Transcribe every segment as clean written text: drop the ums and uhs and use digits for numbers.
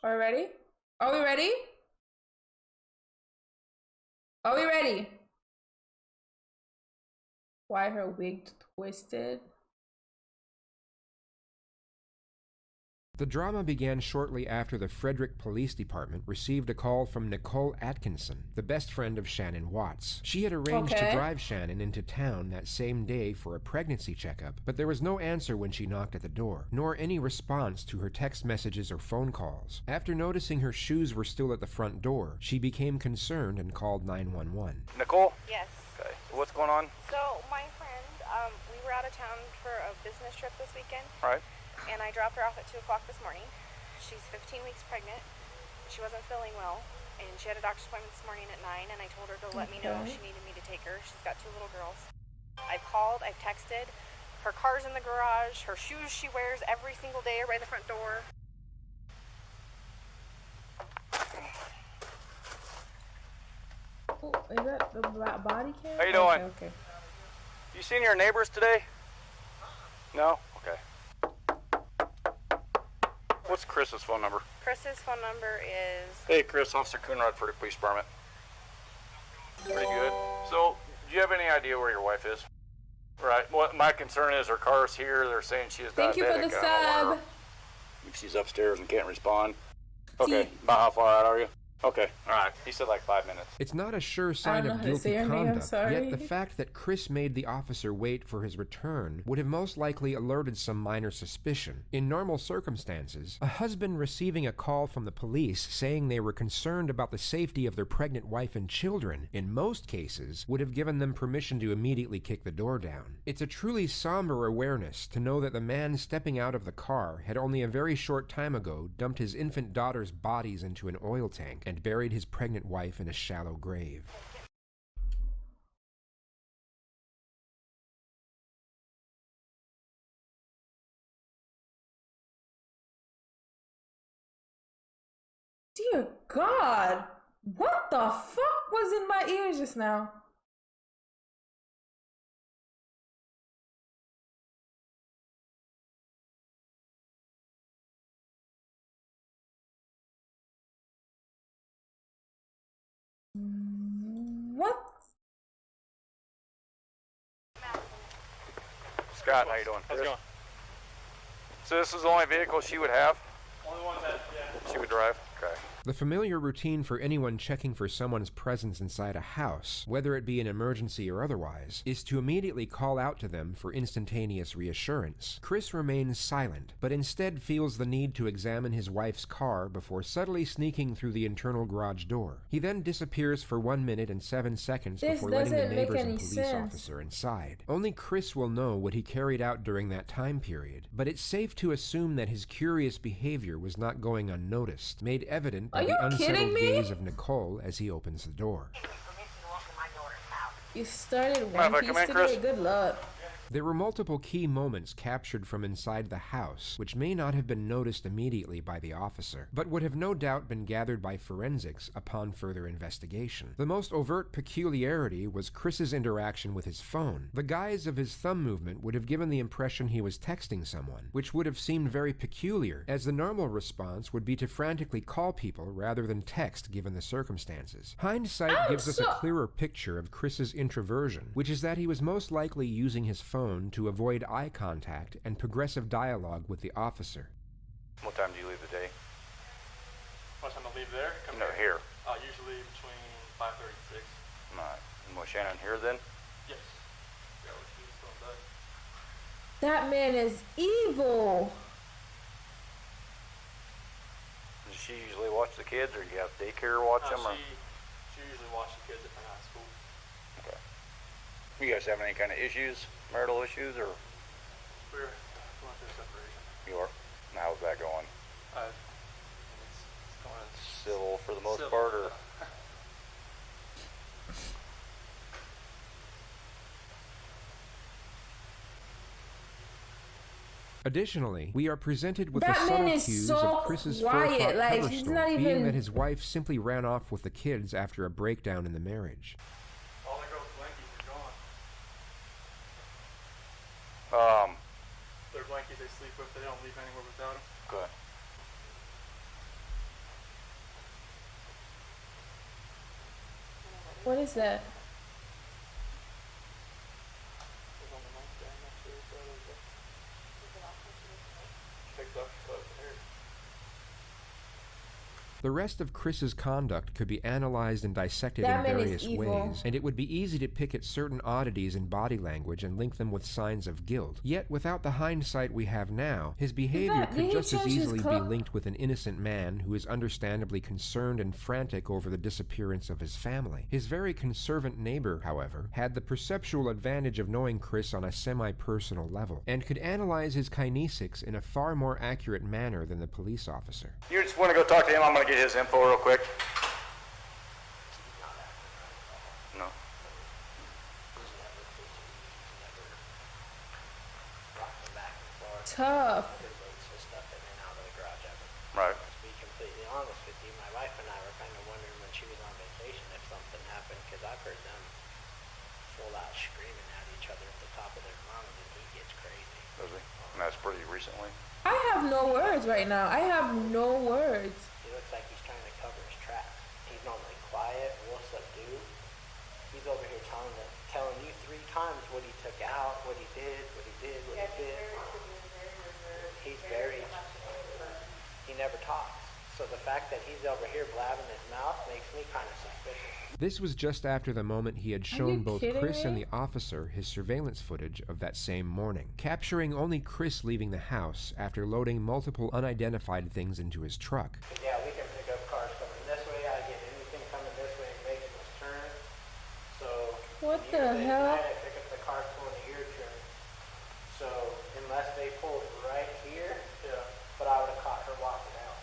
Are we ready? Are we ready? Are we ready? Why her wig twisted? The drama began shortly after the Frederick Police Department received a call from Nicole Atkinson, the best friend of Shannon Watts. She had arranged to drive Shannon into town that same day for a pregnancy checkup, but there was no answer when she knocked at the door, nor any response to her text messages or phone calls. After noticing her shoes were still at the front door, she became concerned and called 911. Nicole? Yes. Okay, so what's going on? So my friend, we were out of town for a business trip this weekend. All right. And I dropped her off at 2 o'clock this morning. She's 15 weeks pregnant. She wasn't feeling well, and she had a doctor's appointment this morning at 9, and I told her to let me know if she needed me to take her. She's got 2 little girls. I've called, I've texted. Her car's in the garage. Her shoes she wears every single day are by the front door. Oh, is that the body cam? How you doing? Okay. You seen your neighbors today? No? Okay. What's Chris's phone number? Chris's phone number is... Hey, Chris, Officer Coonrod for the police department. Pretty good. So, do you have any idea where your wife is? Right. What my concern is her car's here. They're saying she is diabetic. Thank you for the sub. If she's upstairs and can't respond. Okay. About how far out are you? Okay, all right. He said like 5 minutes. It's not a sure sign of guilty conduct, yet the fact that Chris made the officer wait for his return would have most likely alerted some minor suspicion. In normal circumstances, a husband receiving a call from the police saying they were concerned about the safety of their pregnant wife and children, in most cases, would have given them permission to immediately kick the door down. It's a truly somber awareness to know that the man stepping out of the car had only a very short time ago dumped his infant daughter's bodies into an oil tank and buried his pregnant wife in a shallow grave. Dear God, what the fuck was in my ears just now? What? Scott, how you doing? How's it going? So this is the only vehicle she would have? Only one that, yeah. She would drive? Okay. The familiar routine for anyone checking for someone's presence inside a house, whether it be an emergency or otherwise, is to immediately call out to them for instantaneous reassurance. Chris remains silent, but instead feels the need to examine his wife's car before subtly sneaking through the internal garage door. He then disappears for 1 minute and 7 seconds before letting the neighbors and police officer inside. Only Chris will know what he carried out during that time period, but it's safe to assume that his curious behavior was not going unnoticed, made evident by the unsettled gaze of Nicole as he opens the door. You started One Piece today? Good luck. There were multiple key moments captured from inside the house, which may not have been noticed immediately by the officer, but would have no doubt been gathered by forensics upon further investigation. The most overt peculiarity was Chris's interaction with his phone. The guise of his thumb movement would have given the impression he was texting someone, which would have seemed very peculiar, as the normal response would be to frantically call people rather than text given the circumstances. Hindsight gives us a clearer picture of Chris's introversion, which is that he was most likely using his phone to avoid eye contact and progressive dialogue with the officer. What time do you leave the day? What time I leave there? Come No, here. Usually between 5:30 and 6. Alright. And was Shannon here then? Yes. Yeah, she's still in bed. That man is evil. Does she usually watch the kids, or do you have daycare watch them? She usually watches the kids at high school. Okay. You guys having any kind of issues, marital issues, or? We're going through separation. You are? And how's that going? It's going civil for the most civil, part, or? Yeah. Additionally, we are presented with That the subtle man is cues so of Chris's quiet, forethought like, cover he's story, not being even- that his wife simply ran off with the kids after a breakdown in the marriage. All the girls' blankies are gone. Their blankies they sleep with, they don't leave anywhere without them. Good. is that? It was on the nightstand next to his brother's bed. Picked up the hair. The rest of Chris's conduct could be analyzed and dissected That in man is various evil. ways, and it would be easy to pick at certain oddities in body language and link them with signs of guilt. Yet, without the hindsight we have now, his behavior did could he just as change his easily be clothes? linked with an innocent man who is understandably concerned and frantic over the disappearance of his family. His very conservant neighbor, however, had the perceptual advantage of knowing Chris on a semi-personal level, and could analyze his kinesics in a far more accurate manner than the police officer. You just want to go talk to him? I'm going to get his info real quick. No. Tough. Right. To be completely honest with you, my wife and I were kind of wondering when she was on vacation if something happened, because I've heard them full out screaming at each other at the top of their lungs, and he gets crazy. Does he? And that's pretty recently. I have no words right now. I have no words. He looks like he's trying to cover his tracks. He's normally quiet, real subdued. He's over here telling you 3 times what he took out, what he did, what he did, what he did. He's very, he never talks. So the fact that he's over here blabbing his mouth makes me kind of suspicious. This was just after the moment he had shown you both kidding Chris and me? the officer his surveillance footage of that same morning, capturing only Chris leaving the house after loading multiple unidentified things into his truck. But yeah, we can pick up cars coming this way. I get anything coming this way and making this turn. So What the usually at hell? night I pick up the cars pulling the ear turn. So unless they pulled right here, yeah, but I would have caught her walking out.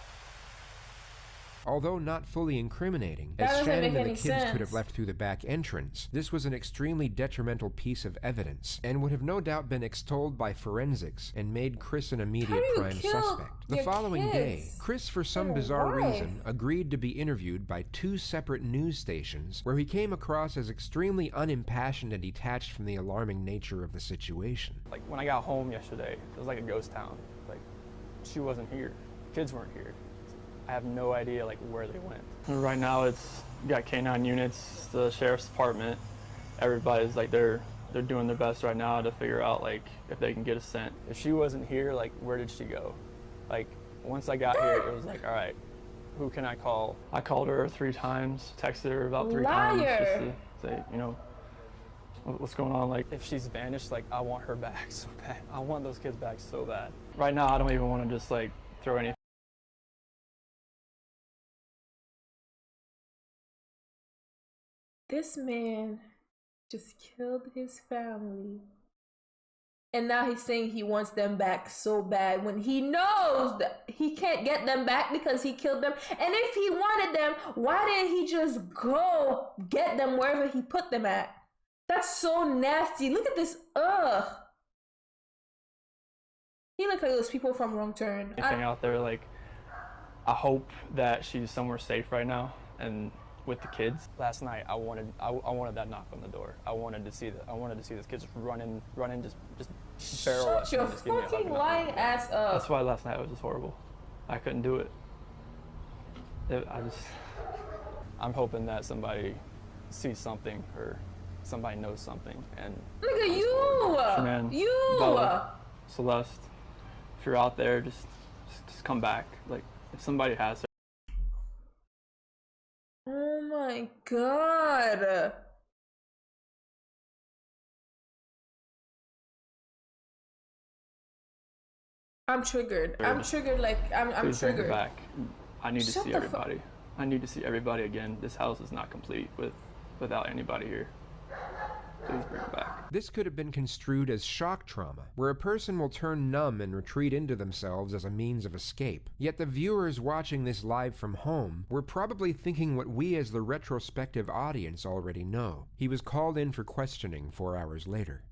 Although not fully incriminating, That as doesn't Shannon make and the any kids could sense. have left through the back entrance, this was an extremely detrimental piece of evidence, and would have no doubt been extolled by forensics and made Chris an immediate do you prime kill suspect. The your following day, kids? Chris, for some And bizarre why? reason, agreed to be interviewed by 2 separate news stations, where he came across as extremely unimpassioned and detached from the alarming nature of the situation. Like when I got home yesterday, it was like a ghost town. Like she wasn't here, kids weren't here. I have no idea like where they went. Right now it's you got K9 units, the sheriff's department. Everybody's like they're doing their best right now to figure out like if they can get a scent. If she wasn't here, like where did she go? Like once I got here, it was like, all right, who can I call? I called her 3 times, texted her about 3 times just Liar. to say, you know, what's going on. Like if she's vanished, like I want her back so bad. I want those kids back so bad. Right now I don't even want to just like throw anything. This man just killed his family. And now he's saying he wants them back so bad when he knows that he can't get them back because he killed them. And if he wanted them, why didn't he just go get them wherever he put them at? That's so nasty. Look at this. Ugh. He looked like those people from Wrong Turn. Anything out there, like I hope that she's somewhere safe right now and with the kids. Last night I wanted that knock on the door. I wanted to see those kids running just barrel up Shut your and just give me a hug fucking and knock on the lying door. ass up. That's why last night was just horrible. I couldn't do it. I'm hoping that somebody sees something or somebody knows something and Look at you. Man, You. Bella, Celeste, if you're out there, just come back. Like if somebody has her. Oh my god. I'm triggered. I'm triggered like I'm Please bring her triggered. back. I need to Shut see the fu- everybody. I need to see everybody again. This house is not complete without anybody here. Please bring her back. This could have been construed as shock trauma, where a person will turn numb and retreat into themselves as a means of escape. Yet the viewers watching this live from home were probably thinking what we as the retrospective audience already know. He was called in for questioning 4 hours later.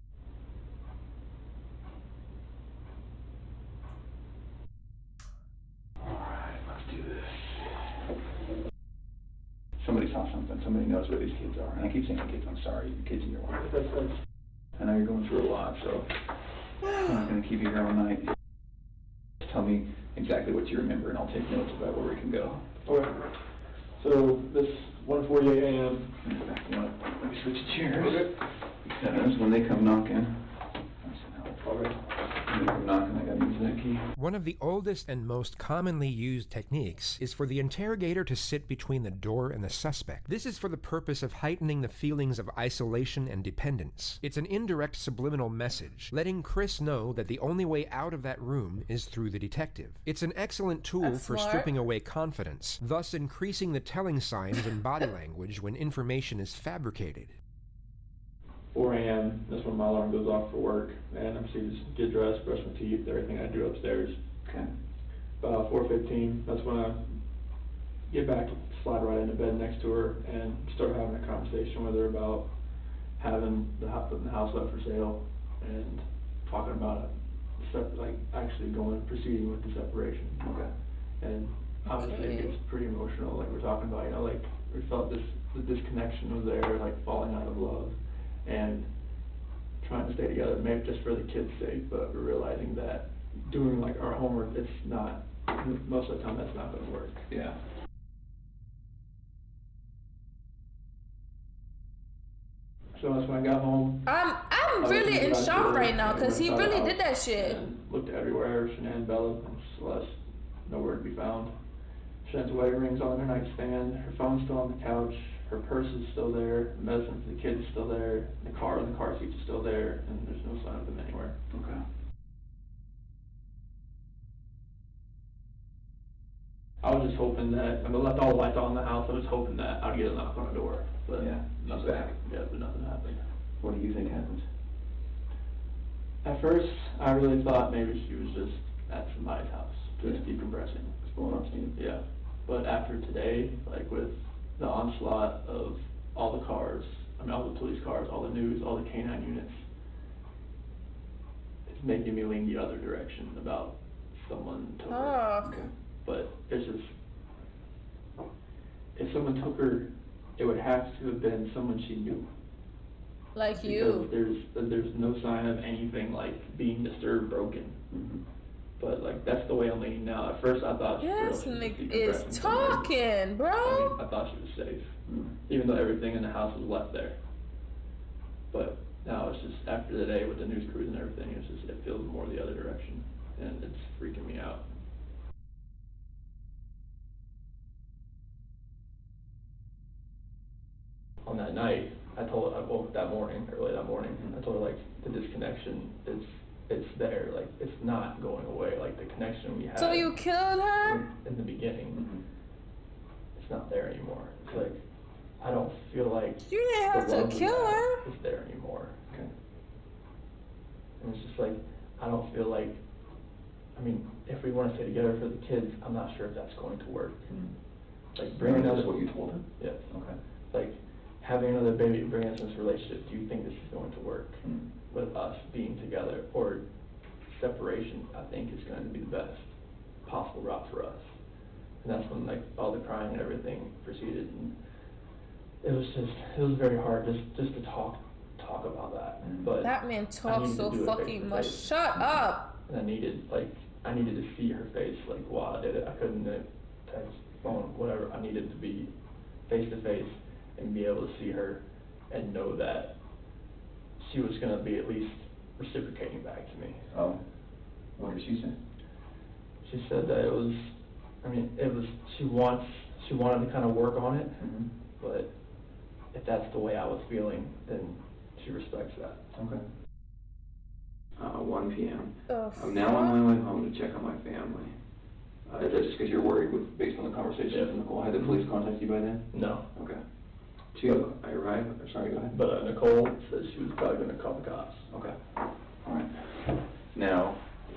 Alright, let's do this. Somebody saw something. Somebody knows where these kids are. And I keep saying kids, I'm sorry, the kids in your life. I know you're going through a lot, so I'm not going to keep you here all night. Tell me exactly what you remember, and I'll take notes about where we can go. Okay. So this 1:48 a.m. Let me switch chairs. Because when they come knocking, when they come knocking, I gotta use that key. One of the oldest and most commonly used techniques is for the interrogator to sit between the door and the suspect. This is for the purpose of heightening the feelings of isolation and dependence. It's an indirect subliminal message, letting Chris know that the only way out of that room is through the detective. It's an excellent tool That's for smart. stripping away confidence, thus increasing the telling signs and body language when information is fabricated. 4 a.m. That's when my alarm goes off for work, and I'm supposed to get dressed, brush my teeth, everything I do upstairs. Okay. About 4:15, that's when I get back, slide right into bed next to her, and start having a conversation with her about having putting the house up for sale, and talking about it, like actually proceeding with the separation. Okay. And obviously it gets pretty emotional, like we're talking about, like we felt the disconnection was there, like falling out of love, and trying to stay together, maybe just for the kids' sake, but we're realizing that doing like our homework, it's not, most of the time that's not gonna work. Yeah. So that's when I got home. I'm really in shock right now because he really did that shit. And looked everywhere, Shanann, Bella, and Celeste, nowhere to be found. Shanann's wedding ring's on her nightstand, her phone's still on the couch, her purse is still there, the medicine for the kids is still there, the car seats are still there, and there's no sign of them anywhere. Okay. I was just hoping that, I left all the lights on in the house, I was hoping that I'd get a knock on the door, but Yeah, nothing she's back. happened. Yeah, but nothing happened. What do you think happened? At first, I really thought maybe she was just at somebody's house, just Yeah. decompressing. What's going on, Steve? Yeah, but after today, like with the onslaught of all the cars, all the police cars, all the news, all the canine units, it's making me lean the other direction about someone took her. Oh, Okay. But it's just, if someone took her, it would have to have been someone she knew. like Because you. there's no sign of anything like being disturbed, broken. Mm-hmm. But like that's the way I'm leaning now. At first I thought This she was nigga decompressing is somewhere. talking, bro. I thought she was safe, Mm-hmm. even though everything in the house was left there. But now it's just after the day with the news crews and everything, it feels more the other direction, and it's freaking me out. On that night, I woke that morning, early that morning, I told her like the disconnection, it's there, like it's not going away, like the connection we had. So you killed her? in the beginning, Mm-hmm. it's not there anymore. It's like, I don't feel like You didn't have the to love we kill had her. is there anymore. Okay. And it's just like, I don't feel like, if we want to stay together for the kids, I'm not sure if that's going to work. Mm-hmm. Like bringing That's another, what you told him? yes, Okay. like having another baby, bring us into this relationship, do you think this is going to work Mm-hmm. with us being together? Or separation, I think, is going to be the best possible route for us. And that's when like all the crying and everything proceeded, and it was very hard just to talk about that. Mhm. But That man I talks needed so to do it fucking much. face-to-face. Shut up. And I needed to see her face, like while I did it. I couldn't text, phone, whatever. I needed to be face to face and be able to see her and know that she was gonna be at least reciprocating back to me. Oh. What did she say? She said that she wanted to kind of work on it, Mm-hmm. but if that's the way I was feeling, then she respects that. Okay. 1 p.m. The I'm now on my way home to check on my family. Is that just because you're worried based on the conversation with Nicole? Had the police contact you by then? No. Okay. 2, I arrive, sorry, go ahead. But Nicole said she was probably gonna call the cops. Okay. All right. Now,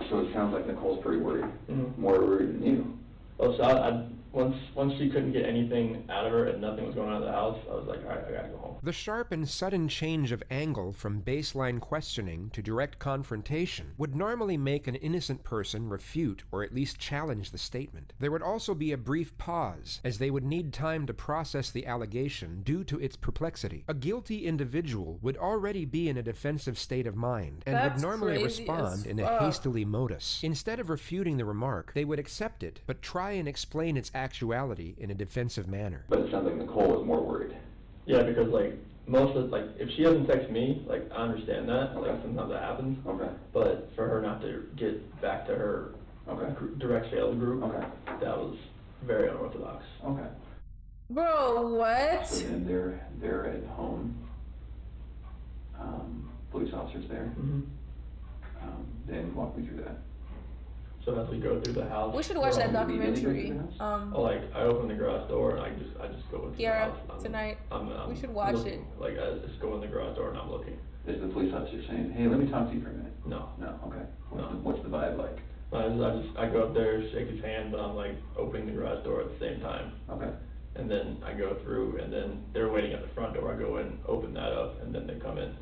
so it sounds like Nicole's pretty worried. Mhm. More worried than you. Well, so once she couldn't get anything out of her and nothing was going on in the house, I was like, all right, I gotta go home. The sharp and sudden change of angle from baseline questioning to direct confrontation would normally make an innocent person refute or at least challenge the statement. There would also be a brief pause, as they would need time to process the allegation due to its perplexity. A guilty individual would already be in a defensive state of mind and That's would normally crazy respond as in a fuck. hastily modus. Instead of refuting the remark, they would accept it, but try and explain its actuality in a defensive manner. But it sounds like Nicole is more worried. Yeah, because like most of like if she doesn't text me, like I understand that. Okay. Like sometimes that happens. Okay. But for her not to get back to her direct sales group, that was very unorthodox. Okay. Bro, what? So then they're at home. Police officers there. Mm-hmm. Then walk me through that. So as we go through the house, We should watch that documentary. like I open the garage door and I just go into the house. Tonight. I'm we should watch looking. Like I just go in the garage door and I'm looking. Is the police officer saying, "Hey, let me talk to you for a minute"? No. No. Okay. What's the vibe like? I go up there, shake his hand, but I'm like opening the garage door at the same time. Okay. And then I go through, and then they're waiting at the front door. I go in, open that up, and then they come in.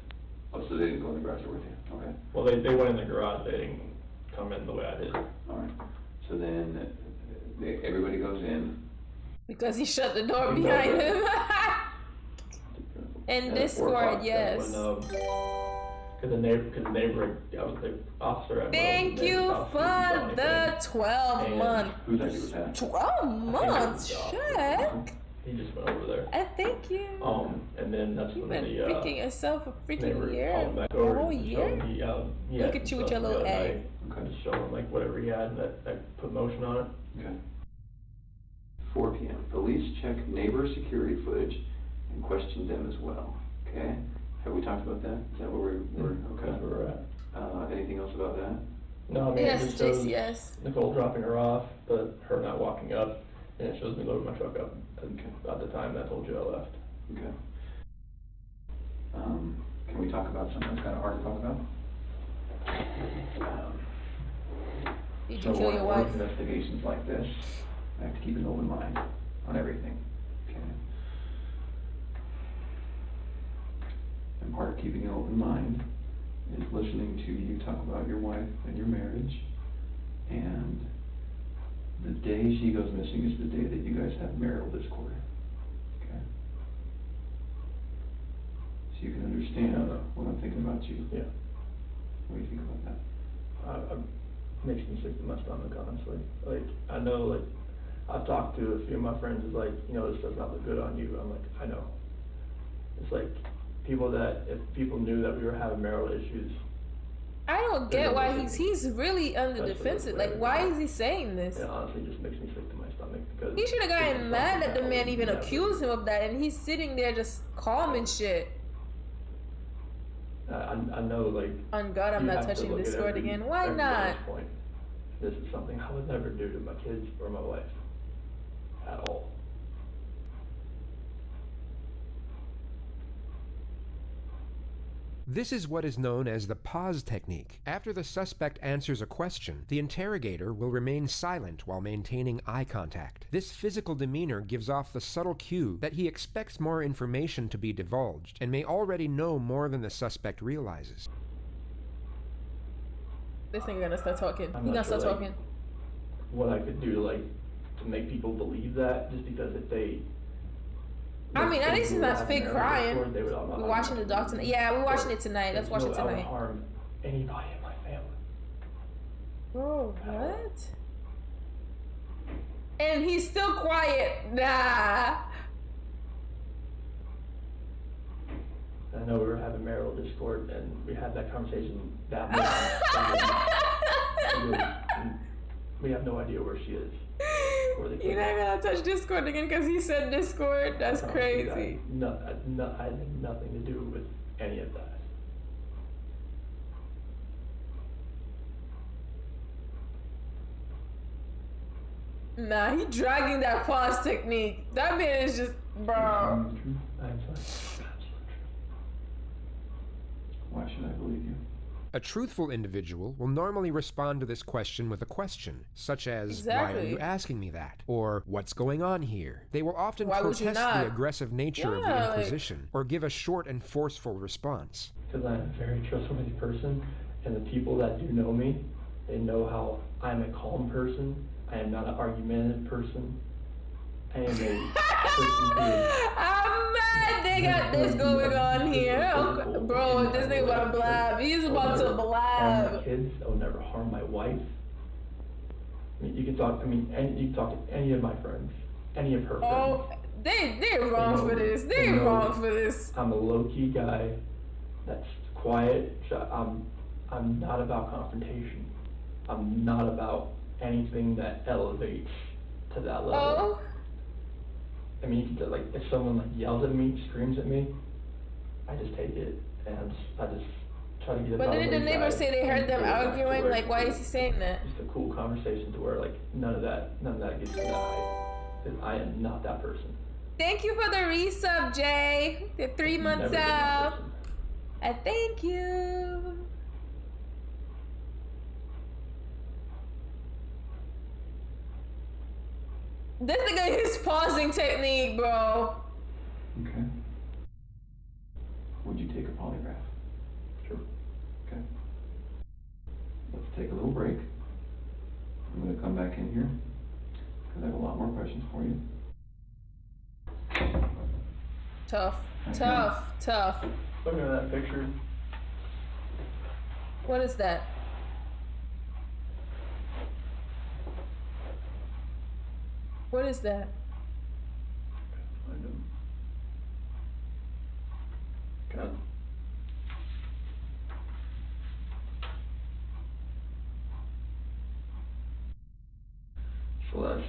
Oh, so they didn't go in the garage door with you? Okay. Well, they went in the garage. They didn't come in the way I did. All right. So then everybody goes in. Because he shut the door behind him. And Discord, yes. Because the neighbor, I was the officer at Thank you for the 12 months. Whose idea was that? 12 months, check. He just went over there. I thank you. And then that's You've when been the freaking yourself a freaking neighbor year. called back A over whole and year? showed me, Look at you with your little egg. Kind of show him like whatever he had that put motion on it. Okay. 4 p.m. Police check neighbor security footage and question them as well. Okay. Have we talked about that? Is that where we're okay? That's where we're at. Anything else about that? No, I mean, Yes, it just shows yes. Nicole dropping her off, but her not walking up, and it shows me loading my truck up at the time that I told you I left. Okay. Can we talk about something that's kind of hard to talk about? Did So you kill your wife? investigations like this, I have to keep an open mind on everything. Okay. And part of keeping an open mind is listening to you talk about your wife and your marriage. And the day she goes missing is the day that you guys have marital discord. Okay. So you can understand what I'm thinking about you. Yeah. What do you think about that? Makes me sick to my stomach, honestly. Like, I know, like, I've talked to a few of my friends, is like, this does not look good on you. I'm like, I know. It's like, if people knew that we were having marital issues. I don't get why he's really on the defensive. Like, why is he saying this? It honestly just makes me sick to my stomach because He should have gotten mad that the man even accused him of that, and he's sitting there just calm and shit. I know, like. On God, I'm not touching Discord again. Why not? Point. This is something I would never do to my kids or my wife. At all. This is what is known as the pause technique. After the suspect answers a question, the interrogator will remain silent while maintaining eye contact. This physical demeanor gives off the subtle cue that he expects more information to be divulged and may already know more than the suspect realizes. This nigga gonna start talking. I'm He not gonna sure, start like, talking. What I could do to make people believe that, just because if they. I mean, at least he's not fake crying. We're We're watching the doc tonight. Yeah, we're watching it tonight. Let's watch it I would tonight. harm anybody in my family. Bro, what? And he's still quiet. Nah. I know we were having marital discord, and we had that conversation that much. We have no idea where she is. You're not gonna touch Discord again because he said Discord. That's crazy. I had nothing to do with any of that. Nah, he dragging that pause technique. That man is just, bro. I'm sorry. Why should I believe you? A truthful individual will normally respond to this question with a question, such as, Why are you asking me that? Or, what's going on here? They will often protest the aggressive nature of the inquisition, or give a short and forceful response. Because I'm a very trustworthy person, and the people that do know me, they know how I'm a calm person. I am not an argumentative person. I am a person who... I'm mad they got this going on here. Bro, this nigga about to blab. He's about to blab. Harm my kids. I will never harm my wife. I mean, you can talk. I mean, you can talk to any of my friends, any of her friends. Oh, they're wrong for this. They're wrong for this. I'm a low-key guy that's quiet. I'm not about confrontation. I'm not about anything that elevates to that level. Oh. I mean, you can, like, if someone like yells at me, screams at me, I just take it and I just try to get it. But didn't the neighbors say they heard them arguing? Like, why is he saying that? Just a cool conversation to where like none of that gets to that height. Because I am not that person. Thank you for the resub, Jay. The 3 months out. Thank you. This nigga his pausing technique, bro. Okay. Would you take a polygraph? Sure. Okay. Let's take a little break. I'm going to come back in here because I have a lot more questions for you. Tough. Okay. Tough. Look at that picture. What is that? What is that? Find him. God. Celeste.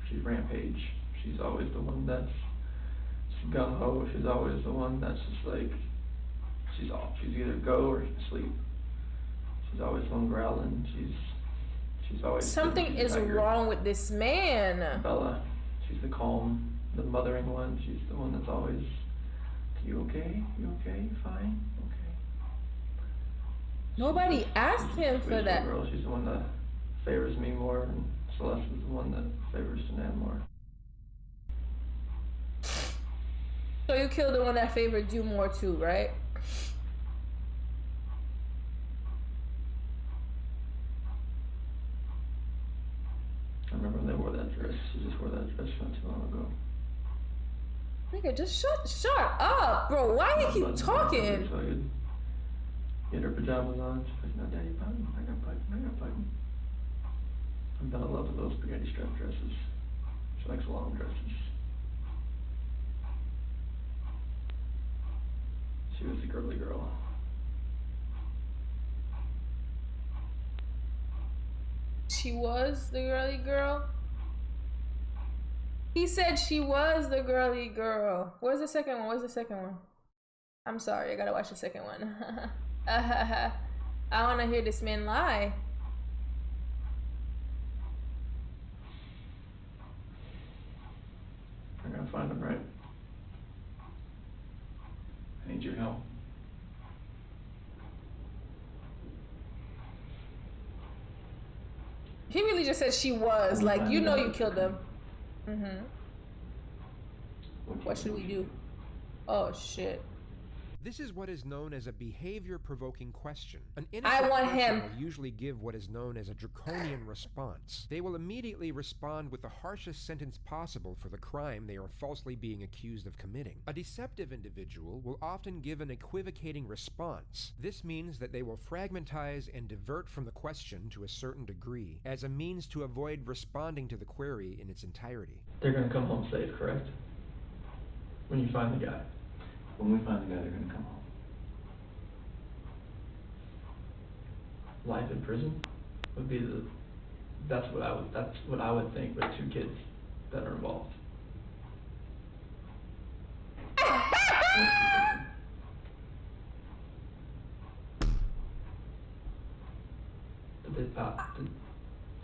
She's Rampage. She's always the one that's gung-ho. She's always the one that's just like, she's off. She's either go or sleep. She's always the one growling. She's always... Something is wrong with this man. Bella. She's the calm, the mothering one. She's the one that's always, you okay? You okay? You fine? Okay. Nobody asked him for that. Girl. She's the one that favors me more, and Celeste is the one that favors Sinan more. So you killed the one that favored you more too, right? I remember when they wore that dress. She just wore that dress not too long ago. Nigga, just shut up, bro. Why you keep talking? So good. Get her pajamas on. She's like, no, Daddy, button. I got button. I'm done in love with those spaghetti strap dresses. She likes long dresses. She was a girly girl. She was the girly girl? He said she was the girly girl. Where's the second one? I'm sorry, I gotta watch the second one. I wanna hear this man lie. I'm gonna find him, right? I need your help. He really just said she was. Like, you know you killed them. What should we do? Oh, shit. This is what is known as a behavior-provoking question. An I want person him. will usually give what is known as a draconian response. They will immediately respond with the harshest sentence possible for the crime they are falsely being accused of committing. A deceptive individual will often give an equivocating response. This means that they will fragmentize and divert from the question to a certain degree, as a means to avoid responding to the query in its entirety. They're gonna come home safe, correct? When you find the guy. When we find the guy, they're going to come home. Life in prison would be that's what I would think with 2 kids that are involved.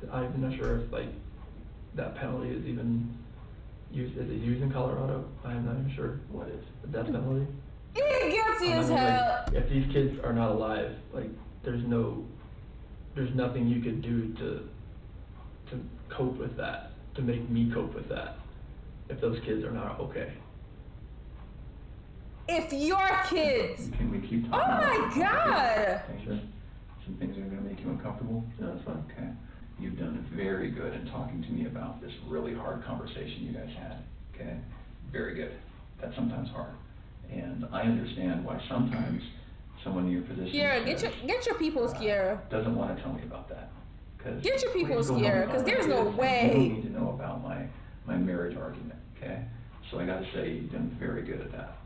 I'm not sure if like that penalty is even used. Is it used in Colorado? I'm not even sure what is the death penalty. You're guilty as hell. Like, if these kids are not alive, like there's nothing you could do to cope with that, to make me cope with that, if those kids are not okay. If your kids. Can we keep talking? Oh my God. Sure. Some things are going to make you uncomfortable. No, that's fine. Okay. You've done very good in talking to me about this really hard conversation you guys had. Okay. Very good. That's sometimes hard. And I understand why sometimes someone in your position Kiera, get your peoples, Kiera. doesn't want to tell me about that. Because Get your people's please go gear, home because and there's no you way. don't need to know about my marriage argument, okay? So I gotta say, you've done very good at that.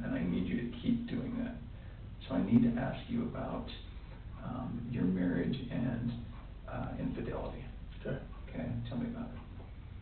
And I need you to keep doing that. So I need to ask you about your marriage and infidelity. Okay. Okay, tell me about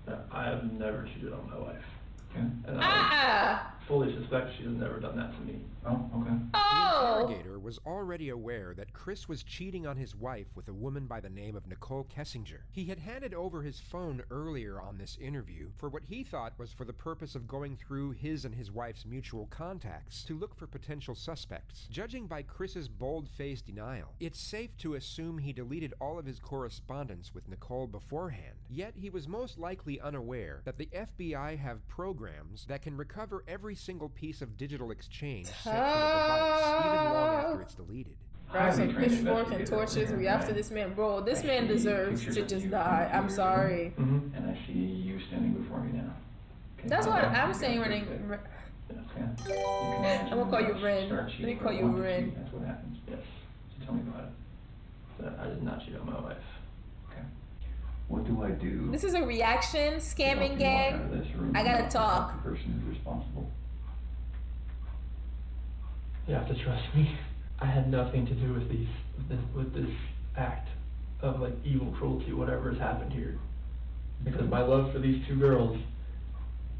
it. I have never cheated on my wife. Okay. And I fully suspect she has never done that to me. Oh, okay. The interrogator was already aware that Chris was cheating on his wife with a woman by the name of Nicole Kessinger. He had handed over his phone earlier on this interview for what he thought was for the purpose of going through his and his wife's mutual contacts to look for potential suspects. Judging by Chris's bold-faced denial, it's safe to assume he deleted all of his correspondence with Nicole beforehand. Yet he was most likely unaware that the FBI have programs that can recover every single piece of digital exchange sent from the device, even long after it's deleted. Grab some pitchforks and torches. We after this man, bro. This man deserves to just die. I'm sorry. And I see you standing before me now. Okay, That's what I'm saying, okay. Renee. Okay. I'm gonna call you Ren. Let me call you Ren. That's what happens. Yes. So tell me about it. But I did not cheat on my wife. Okay. What do I do? This is a reaction scamming gang. I gotta talk. The person who's responsible. You have to trust me. I had nothing to do with this act of like evil cruelty, whatever has happened here. Because my love for these two girls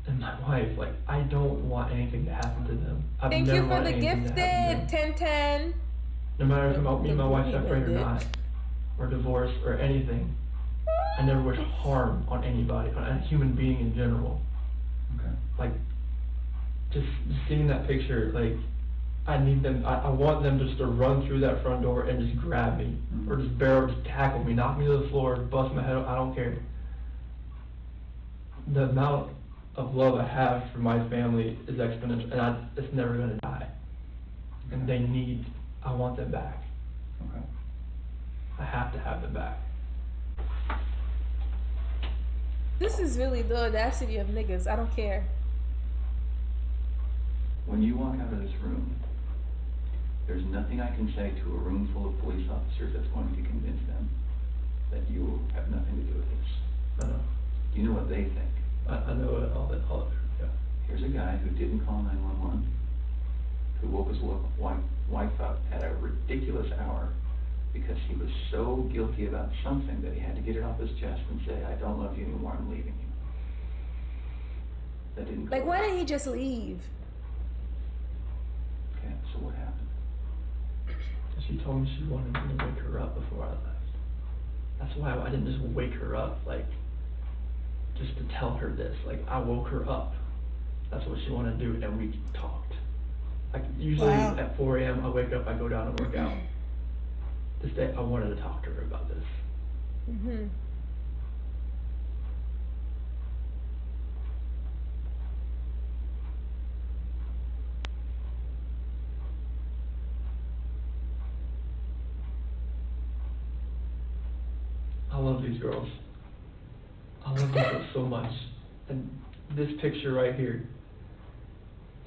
and my wife, like I don't want anything to happen to them. Thank you for the gifted 1010. No matter if me and my wife separate or not, or divorce or anything, I never wish harm on anybody, on a human being in general. Okay. Like, just seeing that picture, like, I need them, I want them just to run through that front door and just grab me, or just just tackle me, knock me to the floor, bust my head up, I don't care. The amount of love I have for my family is exponential, and it's never gonna die. And I want them back. Okay. I have to have them back. This is really the audacity of niggas. I don't care. When you walk out of this room, there's nothing I can say to a room full of police officers that's going to convince them that you have nothing to do with this. I know. You know what they think. I know all it, yeah. Here's a guy who didn't call 911, who woke his wife up at a ridiculous hour because he was so guilty about something that he had to get it off his chest and say, I don't love you anymore, I'm leaving you. That didn't go Like, why well. didn't he just leave? Okay, so what happened? She told me she wanted me to wake her up before I left. That's why I didn't just wake her up, like, just to tell her this. Like, I woke her up. That's what she wanted to do, and we talked. Like, usually at 4 a.m., I wake up, I go down and work out. This day, I wanted to talk to her about this. Mm-hmm. I love these girls. I love these girls so much. And this picture right here,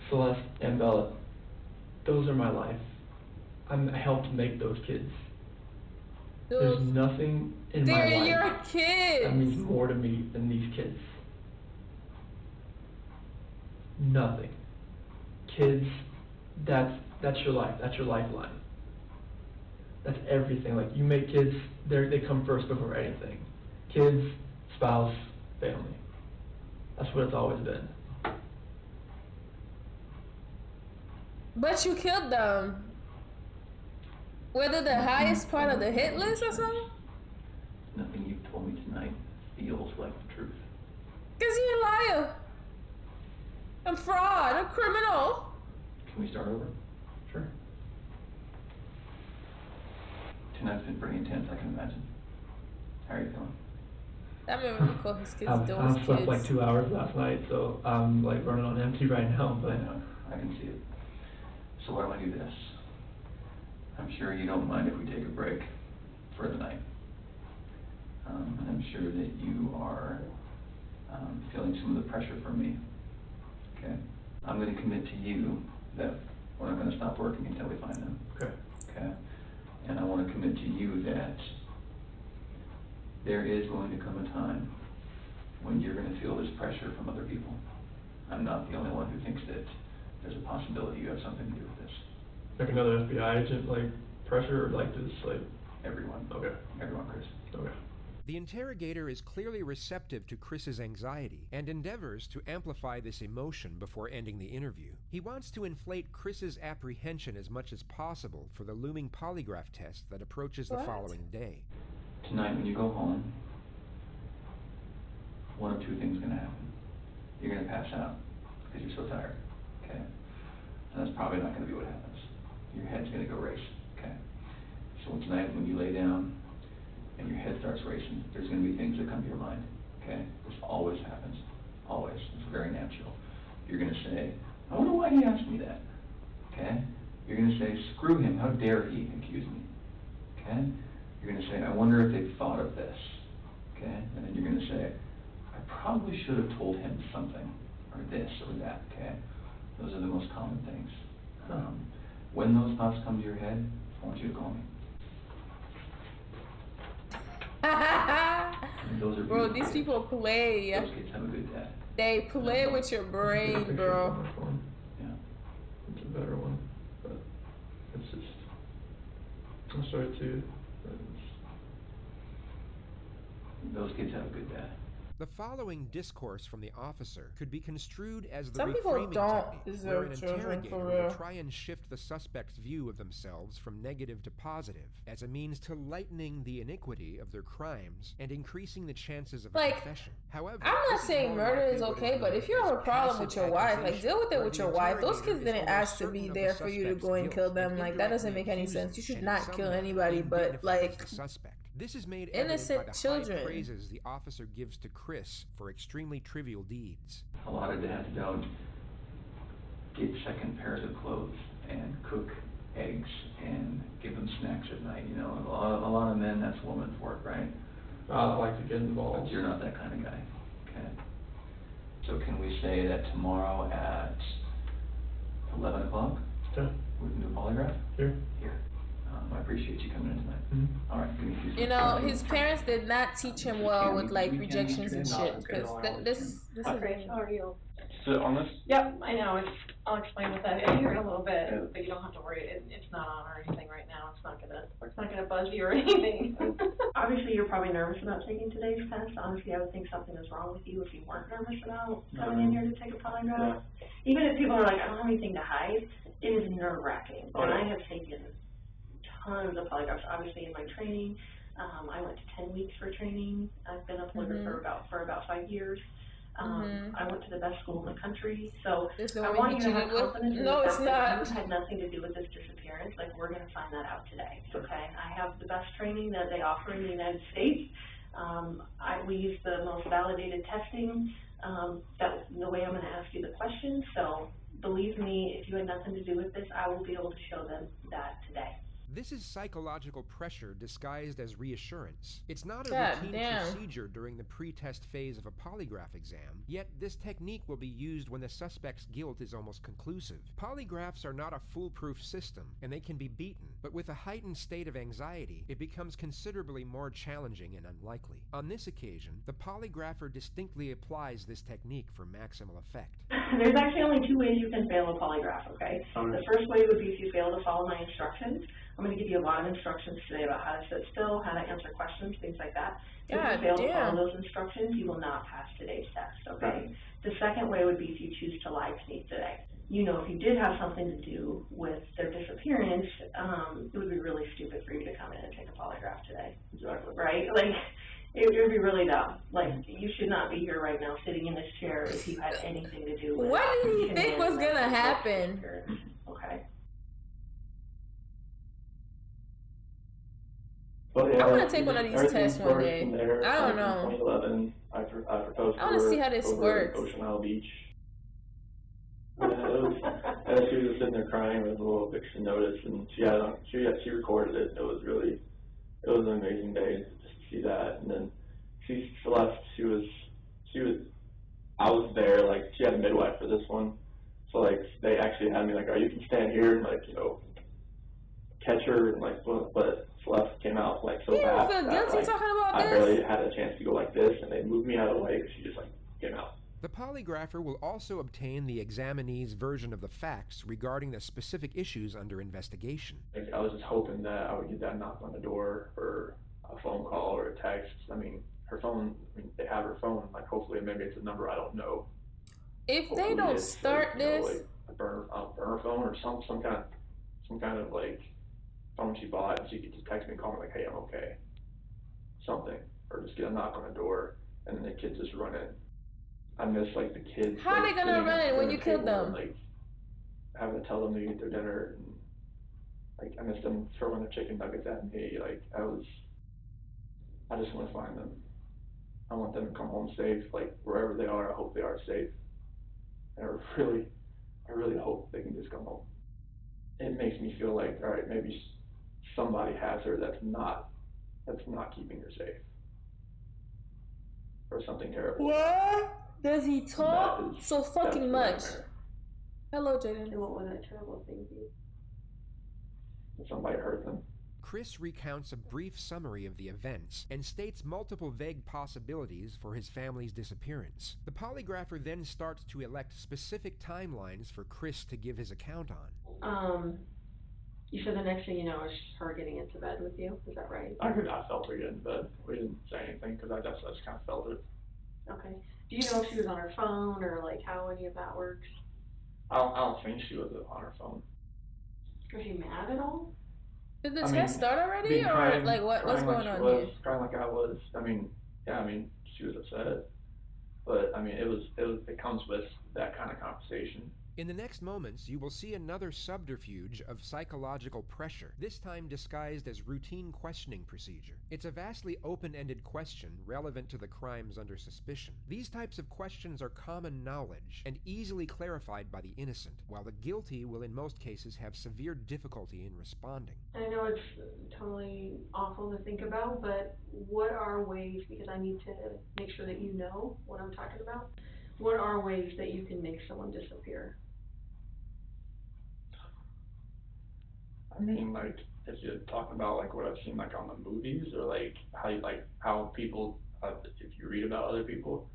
Celeste and Bella, those are my life. I helped make those kids. There's nothing in my They're life your kids. that means more to me than these kids. Nothing. Kids, that's your life. That's your lifeline. That's everything. Like, you make kids, they come first before anything. Kids, spouse, family. That's what it's always been. But you killed them. Whether the highest part of the hit list or something? Nothing you've told me tonight feels like the truth. Because you're a liar. I'm fraud. I'm criminal. Can we start over? Sure. Tonight's been pretty intense, I can imagine. How are you feeling? That man really called his kids I those slept kids. like 2 hours last night, so I'm like running on empty right now, but I know, I can see it. So why don't we do this? I'm sure you don't mind if we take a break for the night. And I'm sure that you are feeling some of the pressure from me. Okay? I'm going to commit to you that we're not going to stop working until we find them. okay. Okay? And I want to commit to you that there is going to come a time when you're going to feel this pressure from other people. I'm not the only one who thinks that there's a possibility you have something to do with this. Like another FBI agent, like pressure, or like this, like Everyone. okay, Everyone, Chris. okay. The interrogator is clearly receptive to Chris's anxiety and endeavors to amplify this emotion before ending the interview. He wants to inflate Chris's apprehension as much as possible for the looming polygraph test that approaches the following day. Tonight when you go home, one of two things is going to happen. You're going to pass out because you're so tired, okay? And that's probably not going to be what happens. Your head's going to go race, okay? So tonight when you lay down and your head starts racing, there's going to be things that come to your mind, okay? This always happens, always. It's very natural. You're going to say, I wonder why he asked me that, okay? You're going to say, screw him, how dare he accuse me, okay? You're going to say, I wonder if they thought of this, okay? And then you're going to say, I probably should have told him something, or this, or that, okay? Those are the most common things. When those thoughts come to your head, I want you to call me. Those are bro, these people play. Those kids have a good dad. They play with your brain, bro. Yeah. It's a better one, but it's just, I'm sorry too. Those kids have a good dad. The following discourse from the officer could be construed as the Some people reframing don't technique, where an deserve children, interrogator for will real. try and shift the suspect's view of themselves from negative to positive, as a means to lightening the iniquity of their crimes and increasing the chances of a Like, confession. However, I'm not this is saying more murder likely is what okay, but known if you have a as problem with passive your wife, like accusation, deal with it where with the your wife. Those interrogator kids is didn't almost ask to certain be of there the for you to suspect's go and guilt kill them. and Like, that doesn't make any indirectly sense. You should accuses not and kill somehow anybody, but indignifies like, the suspect. This is made innocent evident by the children. high praises the officer gives to Chris for extremely trivial deeds. A lot of dads don't get second pairs of clothes and cook eggs and give them snacks at night. You know, a lot of men, that's woman's work, right? I like to get involved. But you're not that kind of guy, okay? So can we say that tomorrow at 11 o'clock, Okay. we can do a polygraph? Here. Here. I appreciate you coming in tonight. Mm-hmm. All right, give me a few you know, seconds. his parents did not teach him well with like rejections and shit. Because this is Okay, how are you? Sit on this? Yep, I know, I'll explain what that is here in a little bit, but you don't have to worry, it's not on or anything right now, it's not gonna buzz you or anything. Obviously, you're probably nervous about taking today's test. Honestly, I would think something is wrong with you if you weren't nervous about coming in here to take a polygraph. Even if people are like, I don't have anything to hide, it is nerve-wracking. And I have taken tons of polygraphs, obviously in my training. I went to 10 weeks for training. I've been a polygrapher for about 5 years. I went to the best school in the country, so I want you to have confidence in the fact that you had nothing to do with this disappearance. Like, we're going to find that out today, okay? I have the best training that they offer in the United States. We use the most validated testing. That's the way I'm going to ask you the questions, so believe me, if you had nothing to do with this, I will be able to show them that today. This is psychological pressure disguised as reassurance. It's not a God routine damn. procedure during the pre-test phase of a polygraph exam, yet this technique will be used when the suspect's guilt is almost conclusive. Polygraphs are not a foolproof system, and they can be beaten, but with a heightened state of anxiety, it becomes considerably more challenging and unlikely. On this occasion, the polygrapher distinctly applies this technique for maximal effect. There's actually only 2 ways you can fail a polygraph, okay? The first way would be if you fail to follow my instructions. I'm going to give you a lot of instructions today about how to sit still, how to answer questions, things like that. If you fail to follow those instructions, you will not pass today's test, okay? The second way would be if you choose to lie to me today. You know, if you did have something to do with their disappearance, it would be really stupid for you to come in and take a polygraph today. Exactly. Right? Like, it would be really dumb. Like, you should not be here right now sitting in this chair if you had anything to do with what did he think was going to happen? Okay. But yeah, I want to take one of these tests one day. There, I don't know. 2011, I proposed I want to see how this works. Ocean Isle Beach. Yeah, and she was just sitting there crying with a little eviction notice, and she recorded it. It was an amazing day just to see that. And then she left. I was there, like, she had a midwife for this one, so like they actually had me like, oh, you can stand here and, like, you know, catch her, and like, but Celeste came out like so You don't fast feel that guilty like talking about I this? barely had a chance to go like this, and they moved me out of the way because she just like came out. The polygrapher will also obtain the examinee's version of the facts regarding the specific issues under investigation. Like, I was just hoping that I would get that knock on the door or a phone call or a text. I mean, her phone, I mean, they have her phone. Like, hopefully, maybe it's a number I don't know. If Hopefully they don't it's, start like, you know, this, like a burner phone or some kind of like phone she bought, and she could just text me and call me like, hey, I'm okay. Something, or just get a knock on the door, and then the kids just run in. I miss like the kids. how are like, they gonna sitting run at it the when dinner you killed table them? and, like, having to tell them to eat their dinner, and like I miss them throwing their chicken nuggets at me. Like I just want to find them. I want them to come home safe. Like wherever they are, I hope they are safe. And I really hope they can just come home. It makes me feel like, all right, maybe somebody has her that's not keeping her safe, or something terrible. What? Does he talk so fucking much? Nightmare. Hello, Jaden. And what would that terrible thing be? If somebody hurt them. Chris recounts a brief summary of the events and states multiple vague possibilities for his family's disappearance. The polygrapher then starts to elect specific timelines for Chris to give his account on. You said the next thing you know is her getting into bed with you. Is that right? I felt her get in bed. We didn't say anything because I just kind of felt it. Okay. Do you know if she was on her phone or like how any of that works? I don't think she was on her phone. Was she mad at all? Did the test start already, or crying, like what's crying going like on was, here? Crying like I was. I mean, yeah, I mean, she was upset, but I mean, it comes with that kind of conversation. In the next moments, you will see another subterfuge of psychological pressure, this time disguised as routine questioning procedure. It's a vastly open-ended question relevant to the crimes under suspicion. These types of questions are common knowledge and easily clarified by the innocent, while the guilty will in most cases have severe difficulty in responding. I know it's totally awful to think about, but what are ways, because I need to make sure that you know what I'm talking about, what are ways that you can make someone disappear? I mean, like, if you're talking about like what I've seen like on the movies, or like how people, if you read about other people,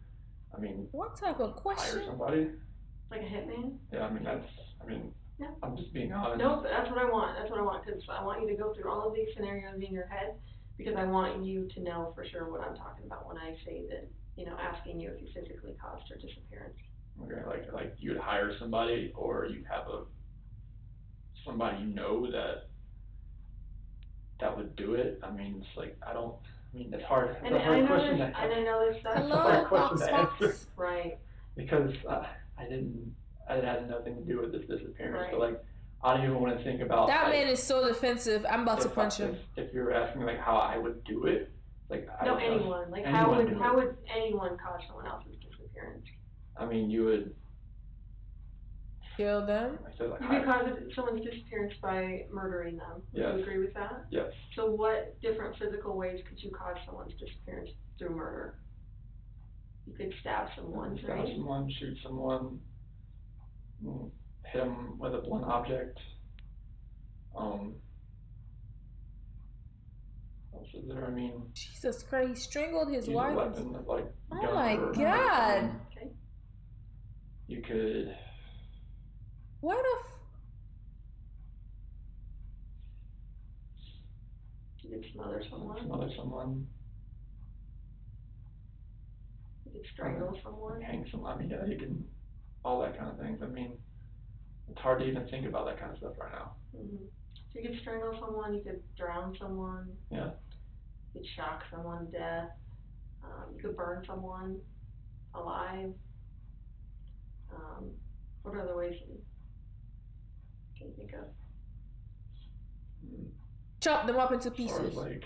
I mean, what type of question? Hire somebody. Like a hitman? Yeah, I mean yeah. I'm just being honest. Nope, that's what I want. That's what I want, because I want you to go through all of these scenarios in your head, because I want you to know for sure what I'm talking about when I say that, you know, asking you if you physically caused her disappearance. Okay, like you would hire somebody, or you have somebody you know that would do it. I mean, it's like it's hard. It's a hard question. And I know this. It's a hard question to answer. Right. Because it had nothing to do with this disappearance. Right. So like, I don't even want to think about that like, man is so defensive. I'm about to punch him. If you're asking me like how I would do it, like anyone. Like how would anyone cause someone else's disappearance? I mean, you would kill them. You could cause someone's disappearance by murdering them. Yes. Do you agree with that? Yes. So what different physical ways could you cause someone's disappearance through murder? You could stab someone, stab someone, shoot someone, hit them with a blunt object. What else is there? I mean, Jesus Christ, he strangled his use wife. a weapon, like oh my God. Okay. You could. What if? You could smother someone. You could strangle someone. Hang someone. I mean, yeah, you can. All that kind of things. I mean, it's hard to even think about that kind of stuff right now. Mm-hmm. So you could strangle someone. You could drown someone. Yeah. You could shock someone to death. You could burn someone alive. What other ways can you think of? Chop them up into pieces. Like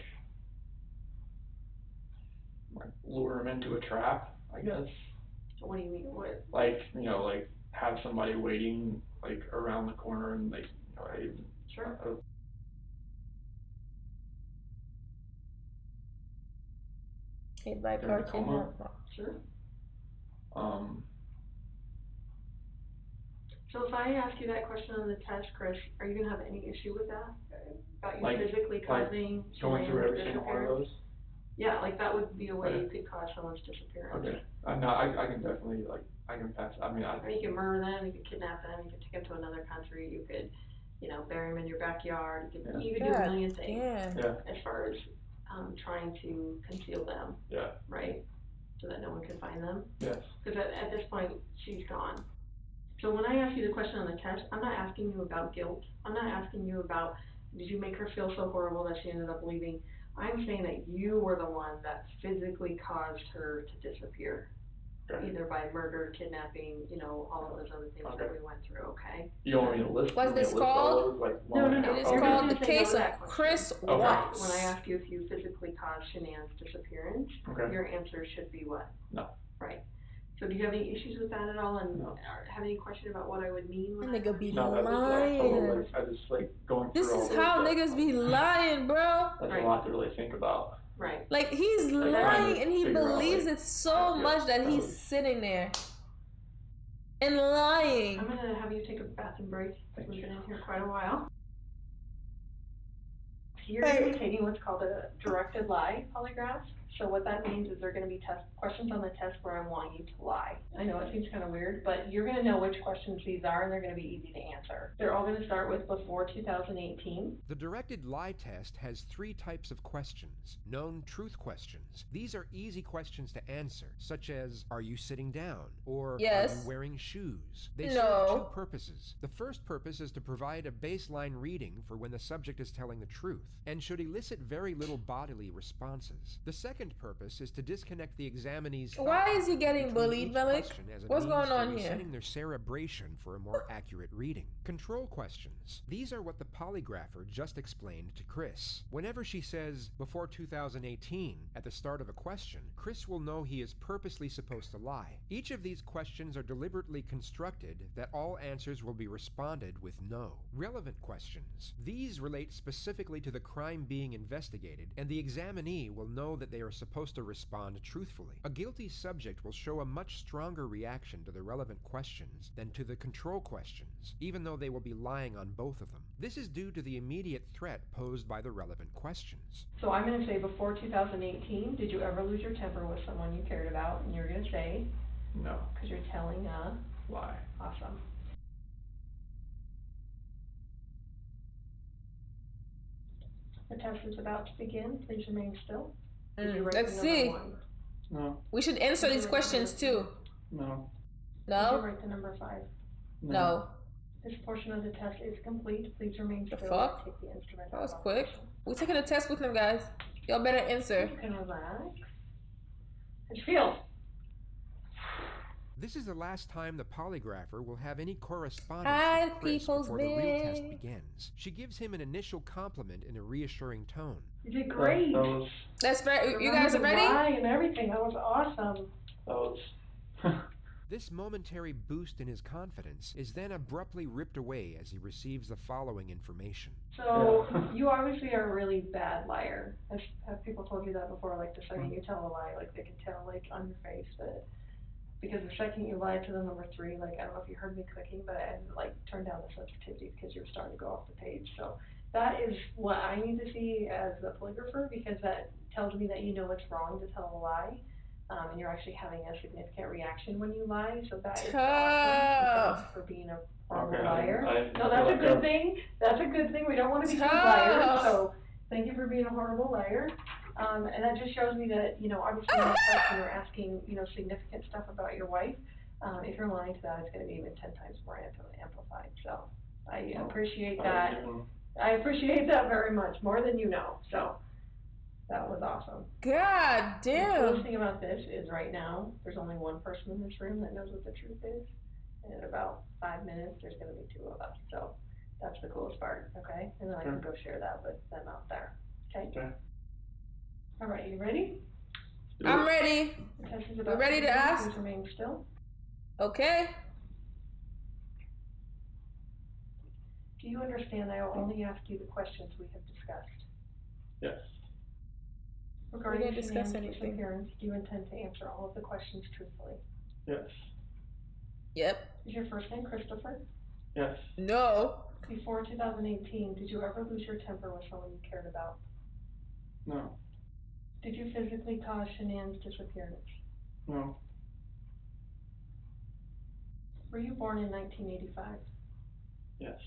lure them into a trap, I guess. What do you mean? What? Like, like have somebody waiting like around the corner and like, Sure. Hey, by car kidnap. Sure. So if I ask you that question on the test, Chris, are you gonna have any issue with that? About you Like- physically causing Going through every someone's single one of disappearance? those? Yeah, like that would be a way Okay. you could cause someone's disappearance. Okay. No, I can definitely, like, I can pass, I mean, Or you could murder them, you could kidnap them, you could take them to another country, you could, bury them in your backyard, you could do a God million things yeah, as far as trying to conceal them, yeah, right? So that no one can find them. yes. Because at this point, she's gone. So when I ask you the question on the test, I'm not asking you about guilt. I'm not asking you about, did you make her feel so horrible that she ended up leaving? I'm saying that you were the one that physically caused her to disappear. Okay. Either by murder, kidnapping, all of those other things that Okay. we went through, okay? You want me to list? What's you want me this to list all called? those, like, No. It is You're called just the saying no case to of that question. Chris Okay. Watts. When I ask you if you physically caused Shanann's disappearance, Okay. your answer should be what? No. Right. So do you have any issues with that at all, and No. have any question about what I would mean when That nigga be No, that's lying. totally, I just, like, going through This all is those, how that- niggas be lying, bro. That's Right. a lot to really think about. Right. Like, he's Like, trying lying to and he figure out, believes like, it so yeah, much that that he's was- sitting there and I'm lying. gonna have you take a bathroom break. We've been in here quite a while. You're gonna be taking what's called a directed lie polygraph. So what that means is there are gonna be questions on the test where I want you to lie. I know it seems kind of weird, but you're gonna know which questions these are, and they're gonna be easy to answer. They're all gonna start with before 2018. The directed lie test has 3 types of questions. Known truth questions. These are easy questions to answer, such as, are you sitting down? Or, Yes. are you wearing shoes? They No. serve 2 purposes. The first purpose is to provide a baseline reading for when the subject is telling the truth, and should elicit very little bodily responses. The second purpose is to disconnect the examinee's Why thought is he getting between bullied, each Malik? question as a What's means going for on here? resetting their cerebration for a more accurate reading. Control questions. These are what the polygrapher just explained to Chris. Whenever she says, before 2018, at the start of a question, Chris will know he is purposely supposed to lie. Each of these questions are deliberately constructed that all answers will be responded with no. Relevant questions. These relate specifically to the crime being investigated, and the examinee will know that they are supposed to respond truthfully. A guilty subject will show a much stronger reaction to the relevant questions than to the control questions, even though they will be lying on both of them. This is due to the immediate threat posed by the relevant questions. So I'm gonna say before 2018, did you ever lose your temper with someone you cared about? And you're gonna say, No. because you're telling a Lie. awesome. The test is about to begin. Please remain still. Did you write Let's the number see. 1? No. We should answer Did you these write questions the number too. No. Did you No? write the number 5? No. This portion of the test is complete. Please remain The still. fuck? Take the instrument. That was off quick. operation. We're taking a test with him, guys. Y'all better answer. You can relax. How'd you feel? This is the last time the polygrapher will have any correspondence Hi, with Chris people's before the real test big. begins. She gives him an initial compliment in a reassuring tone. You did great. That was, That's right. You Remember guys are the ready? lie and everything. That was awesome. that was, This momentary boost in his confidence is then abruptly ripped away as he receives the following information. So you obviously are a really bad liar. Have people told you that before? Like the second you tell a lie, like they can tell like on your face that, because the second you lied to the number 3, like I don't know if you heard me clicking, but I like turned down the sensitivity because you were starting to go off the page. So that is what I need to see as the polygrapher, because that tells me that you know it's wrong to tell a lie. And you're actually having a significant reaction when you lie, so that is awesome for being a horrible Okay, liar. I No, that's a feel like good I'm- thing. That's a good thing. We don't want to be true Tough. liars, so thank you for being a horrible liar. And that just shows me that, obviously in this question you're asking, significant stuff about your wife. If you're lying to that, it's going to be even 10 times more amplified. So I appreciate that. I appreciate that very much, more than you know. So that was awesome. God The damn. coolest thing about this is right now, there's only one person in this room that knows what the truth is. And in about 5 minutes, there's gonna be 2 of us, so that's the coolest part, okay? And then I can go share that with them out there, okay? Okay. All right, you ready? I'm ready. The test is You about ready to begin. ask? Please remain still. Okay. Do you understand I will only ask you the questions we have discussed? yes. Regarding We didn't discuss Shanann's anything. disappearance, do you intend to answer all of the questions truthfully? Yes. Yep. Is your first name Christopher? Yes. No. Before 2018, did you ever lose your temper with someone you cared about? No. Did you physically cause Shanann's disappearance? No. Were you born in 1985? Yes.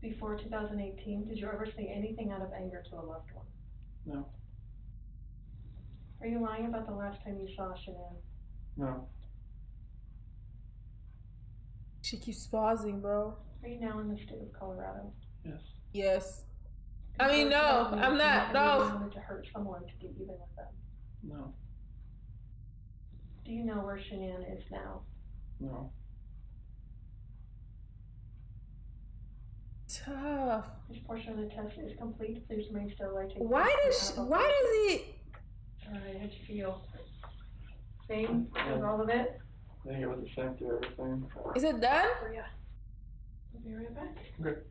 Before 2018, did you ever say anything out of anger to a loved one? No. Are you lying about the last time you saw Shanann? No. She keeps pausing, bro. Are you now in the state of Colorado? Yes. Yes. Before I mean, no, 2018, I'm not. have you ever No. wanted to hurt someone to get even with them? No. Do you know where Shanann is now? No. Tough. This portion of the test is complete. Please remain still while I take Why does he? Alright, how'd you feel? Same as all of it? I think it was the same through everything. Is it done? For ya. I'll be right back. Okay.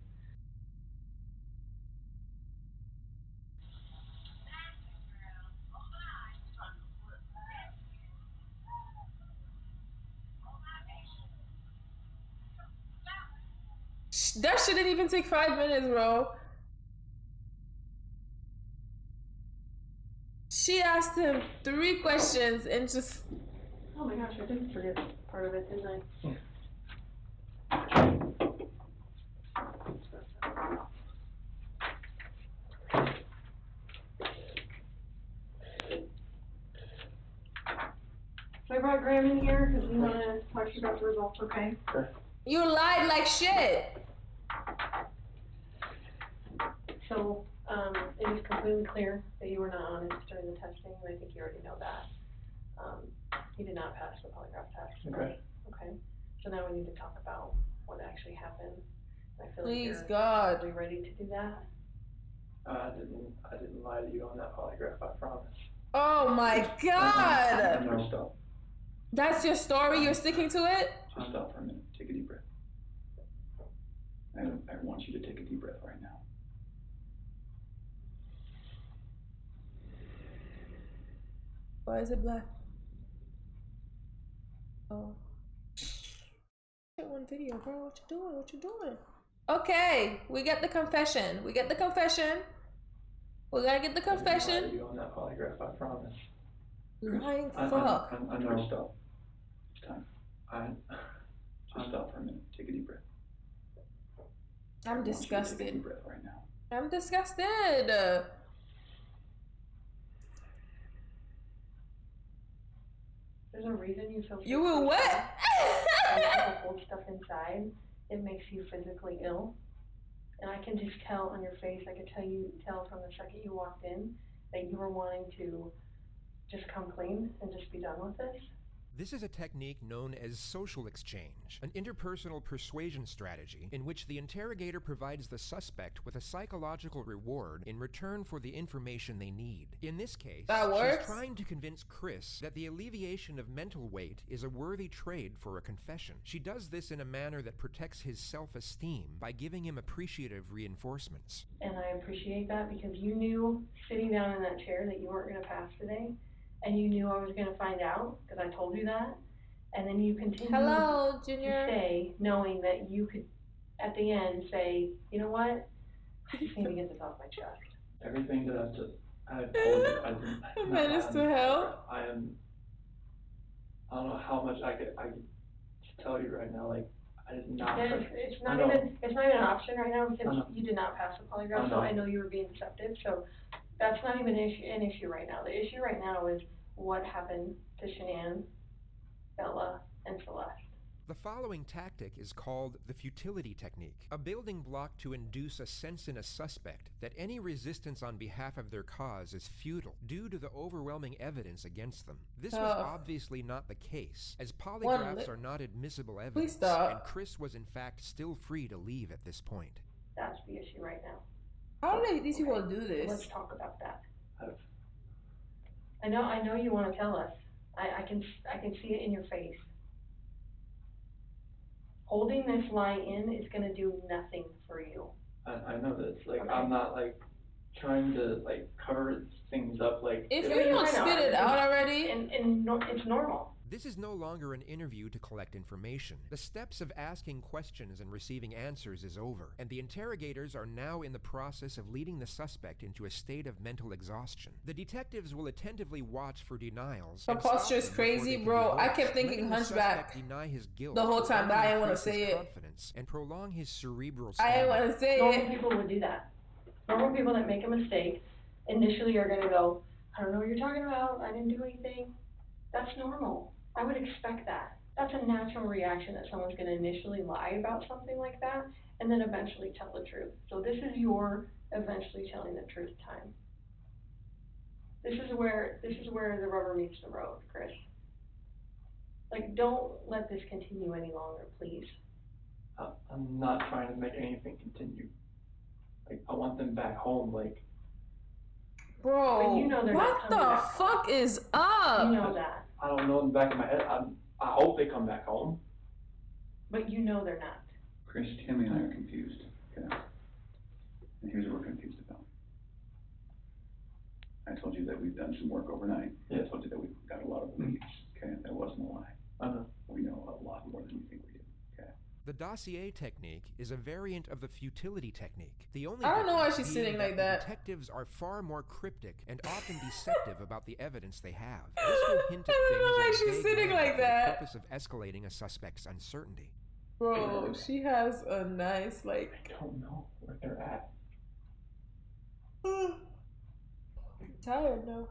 That shouldn't even take 5 minutes, bro. She asked him 3 questions and just... Oh my gosh, I did forget part of it, didn't I? So I brought Graham in here because we want to talk to you about the results, okay? Okay. You lied like shit. So, it is completely clear that you were not honest during the testing, and I think you already know that. You did not pass the polygraph test. Okay. Okay, so now we need to talk about what actually happened. And I feel Please, like God. Are we ready to do that? I didn't lie to you on that polygraph, I promise. Oh my God. No, stop. That's your story? You're sticking to it? Just stop for a minute. Take a deep breath. I want you to take a deep breath right now. Why is it black? Oh. Get one video, bro. What you doing? What you doing? Okay, we get the confession. We get the confession. We're gonna get the confession. I didn't lie to you on that polygraph, I promise. Lying I fuck. know. Stop. It's time. Just stop for a minute. Take a deep breath. I'm I want you to take a disgusted. deep breath right now. I'm disgusted. There's a reason you feel You were what? When people hold stuff inside, it makes you physically ill. And I can just tell on your face, I could tell from the second you walked in that you were wanting to just come clean and just be done with this. This is a technique known as social exchange, an interpersonal persuasion strategy in which the interrogator provides the suspect with a psychological reward in return for the information they need. In this case, she's trying to convince Chris that the alleviation of mental weight is a worthy trade for a confession. She does this in a manner that protects his self-esteem by giving him appreciative reinforcements. And I appreciate that because you knew sitting down in that chair that you weren't going to pass today. And you knew I was going to find out because I told you that. And then you continued Hello, Junior. to stay knowing that you could, at the end, say, you know what? I just need to get this off my chest. Everything that I've told you, I'm Menace to hell. I don't know how much I could tell you right now, like, I did not. It's not even an option right now because you did not pass the polygraph, so I know you were being deceptive. So that's not even an issue right now. The issue right now is what happened to Shanann, Bella, and Celeste. The following tactic is called the futility technique, a building block to induce a sense in a suspect that any resistance on behalf of their cause is futile due to the overwhelming evidence against them. This was obviously not the case, as polygraphs are not admissible evidence, and Chris was in fact still free to leave at this point. That's the issue right now. How do these people do this? Let's talk about that. I know you want to tell us. I can see it in your face. Holding this lie in is going to do nothing for you. I know this. Like, okay. I'm not, like, trying to, like, cover things up, like... If you don't spit it out already... And it's normal. This is no longer an interview to collect information. The steps of asking questions and receiving answers is over, and the interrogators are now in the process of leading the suspect into a state of mental exhaustion. The detectives will attentively watch for denials. Her posture is crazy, bro. I kept thinking Hunchback the whole time, but I didn't want to say it. And prolong his cerebral I didn't want to say it. Normal people would do that. Normal people that make a mistake initially are going to go, I don't know what you're talking about. I didn't do anything. That's normal. I would expect that. That's a natural reaction that someone's going to initially lie about something like that and then eventually tell the truth. So this is your eventually telling the truth time. This is where the rubber meets the road, Chris. Like, don't let this continue any longer, please. I'm not trying to make anything continue. Like, I want them back home, like. Bro, But you know they're what not coming the back fuck home. is up? You know that. I don't know in the back of my head. I hope they come back home. But you know they're not. Chris, Tammy and I are confused, okay? And here's what we're confused about. I told you that we've done some work overnight. Yeah. I told you that we've got a lot of leads, okay? That wasn't a lie. I know. We know a lot more than you think we do, okay? The dossier technique is a variant of the futility technique. The only I don't know why difference she's being sitting like the that. Detectives are far more cryptic and often deceptive about the evidence they have. This will hint at I don't know why things in a she's vague sitting manner like for that. the purpose of escalating a suspect's uncertainty. Bro, she has a nice, like. I don't know where they're at. I'm tired now.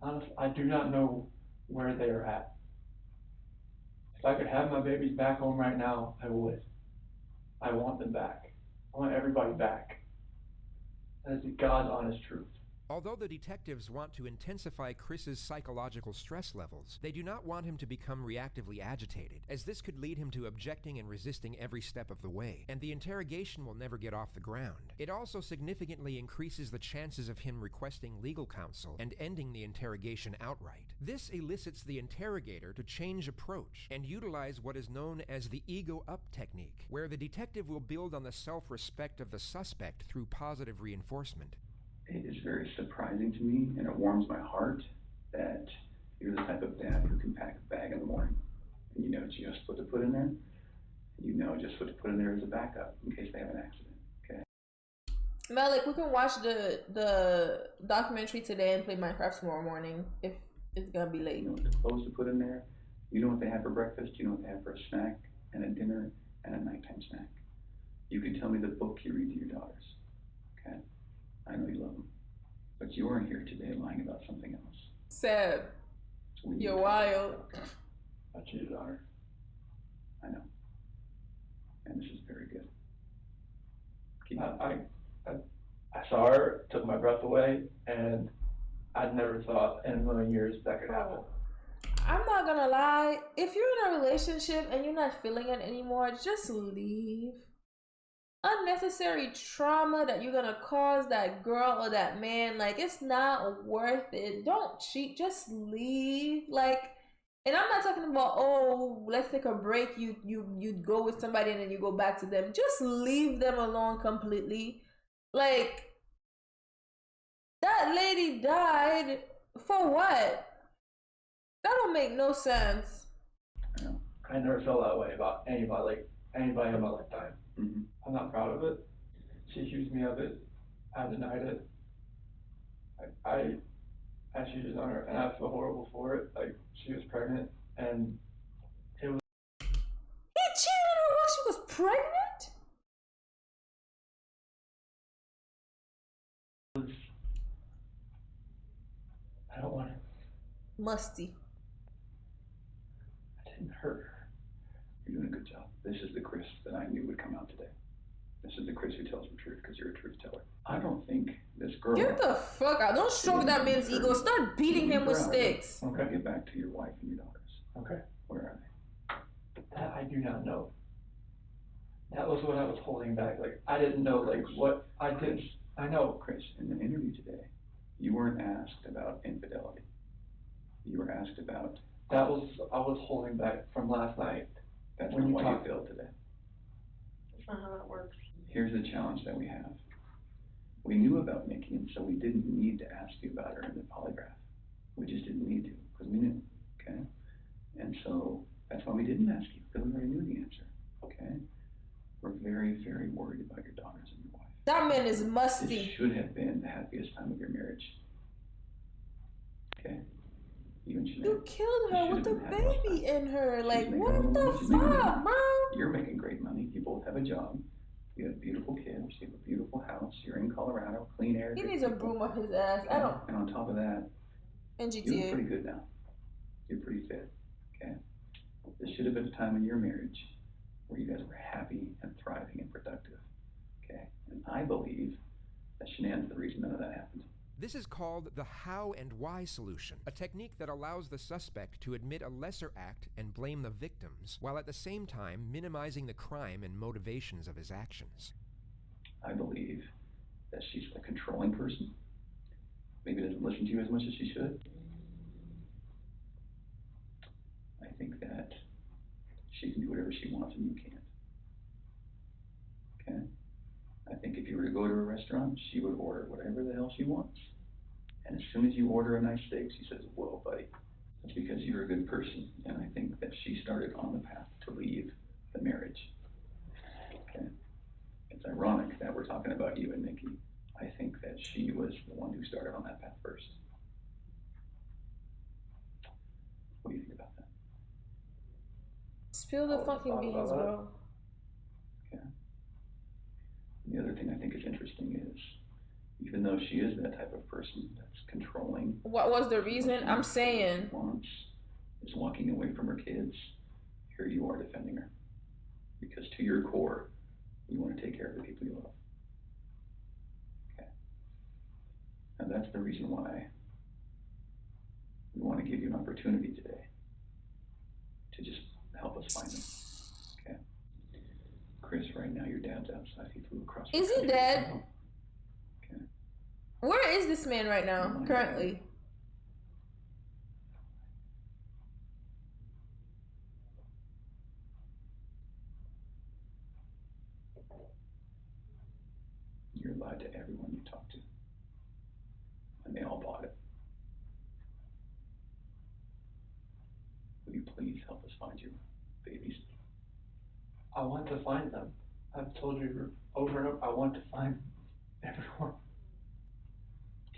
Honestly, I do not know where they are at. If I could have my babies back home right now, I would. I want them back. I want everybody back. That is the God's honest truth. Although the detectives want to intensify Chris's psychological stress levels, they do not want him to become reactively agitated, as this could lead him to objecting and resisting every step of the way, and the interrogation will never get off the ground. It also significantly increases the chances of him requesting legal counsel and ending the interrogation outright. This elicits the interrogator to change approach and utilize what is known as the ego-up technique, where the detective will build on the self-respect of the suspect through positive reinforcement. It is very surprising to me, and it warms my heart that you're the type of dad who can pack a bag in the morning, and you know just what to put in there, and you know just what to put in there as a backup in case they have an accident, okay? Malik, we can watch the documentary today and play Minecraft tomorrow morning if it's gonna be late. You know what the clothes to put in there, you know what they have for breakfast, you know what they have for a snack, and a dinner, and a nighttime snack. You can tell me the book you read to your daughters, okay? I know you love them, but you weren't here today lying about something else. Seb, So you're wild. I cheated on her. I know. And this is very good. Keep I saw her, took my breath away, and I'd never thought in a million years that could happen. I'm not gonna lie, if you're in a relationship and you're not feeling it anymore, just leave. Unnecessary trauma that you're gonna cause that girl or that man, like, it's not worth it. Don't cheat, just leave. Like, and I'm not talking about, oh, let's take a break, you go with somebody and then you go back to them. Just leave them alone completely. Like, that lady died for what? That don't make no sense. I never felt that way about anybody in my lifetime. Mm-hmm. I'm not proud of it. She accused me of it. I denied it. I cheated on her, and I feel horrible for it. Like, she was pregnant, and it was. He cheated on her while she was pregnant? I don't want it. Musty. I didn't hurt her. You're doing a good job. This is the Chris that I knew would come out today. This is the Chris who tells the truth because you're a truth teller. I don't think this girl. Get the fuck out. Don't stroke that man's ego. Start beating him with sticks. Okay, get back to your wife and your daughters. Okay. Where are they? That I do not know. That was what I was holding back. Like, I didn't know, like, what I did. I know. Chris, in the interview today, you weren't asked about infidelity. You were asked about. I was holding back from last night. That's when not you why you failed today. That's not how that works. Here's the challenge that we have. We knew about Nikki, and so we didn't need to ask you about her in the polygraph. We just didn't need to, because we knew, okay? And so that's why we didn't ask you, because we already knew the answer, okay? We're very, very worried about your daughters and your wife. That man is musty. This should have been the happiest time of your marriage. Okay? You killed her with a baby in her. Like, what the fuck, bro? You're making great money. You both have a job. You have beautiful kids. You have a beautiful house. You're in Colorado. Clean air. He needs a broom up his ass. I don't. And on top of that, NGTA. you're pretty good now. You're pretty fit. Okay? This should have been a time in your marriage where you guys were happy and thriving and productive. Okay? And I believe that Shanann's the reason none of that happened. This is called the how and why solution, a technique that allows the suspect to admit a lesser act and blame the victims, while at the same time minimizing the crime and motivations of his actions. I believe that she's a controlling person. Maybe doesn't listen to you as much as she should. I think that she can do whatever she wants and you can't. Okay? I think if you were to go to a restaurant, she would order whatever the hell she wants. And as soon as you order a nice steak, she says, whoa, buddy. That's because you're a good person. And I think that she started on the path to leave the marriage. Okay? It's ironic that we're talking about you and Nikki. I think that she was the one who started on that path first. What do you think about that? Spill the fucking beans, bro. Okay. And the other thing I think is interesting is, even though she is that type of person that's controlling. What was the reason? I'm saying. Wants is walking away from her kids. Here you are defending her. Because to your core, you want to take care of the people you love. Okay. And that's the reason why we want to give you an opportunity today to just help us find them. Okay. Chris, right now your dad's outside. He flew across. Is he dead? Where is this man right now, currently? You're lied to everyone you talk to. And they all bought it. Will you please help us find your babies? I want to find them. I've told you over and over, I want to find everyone.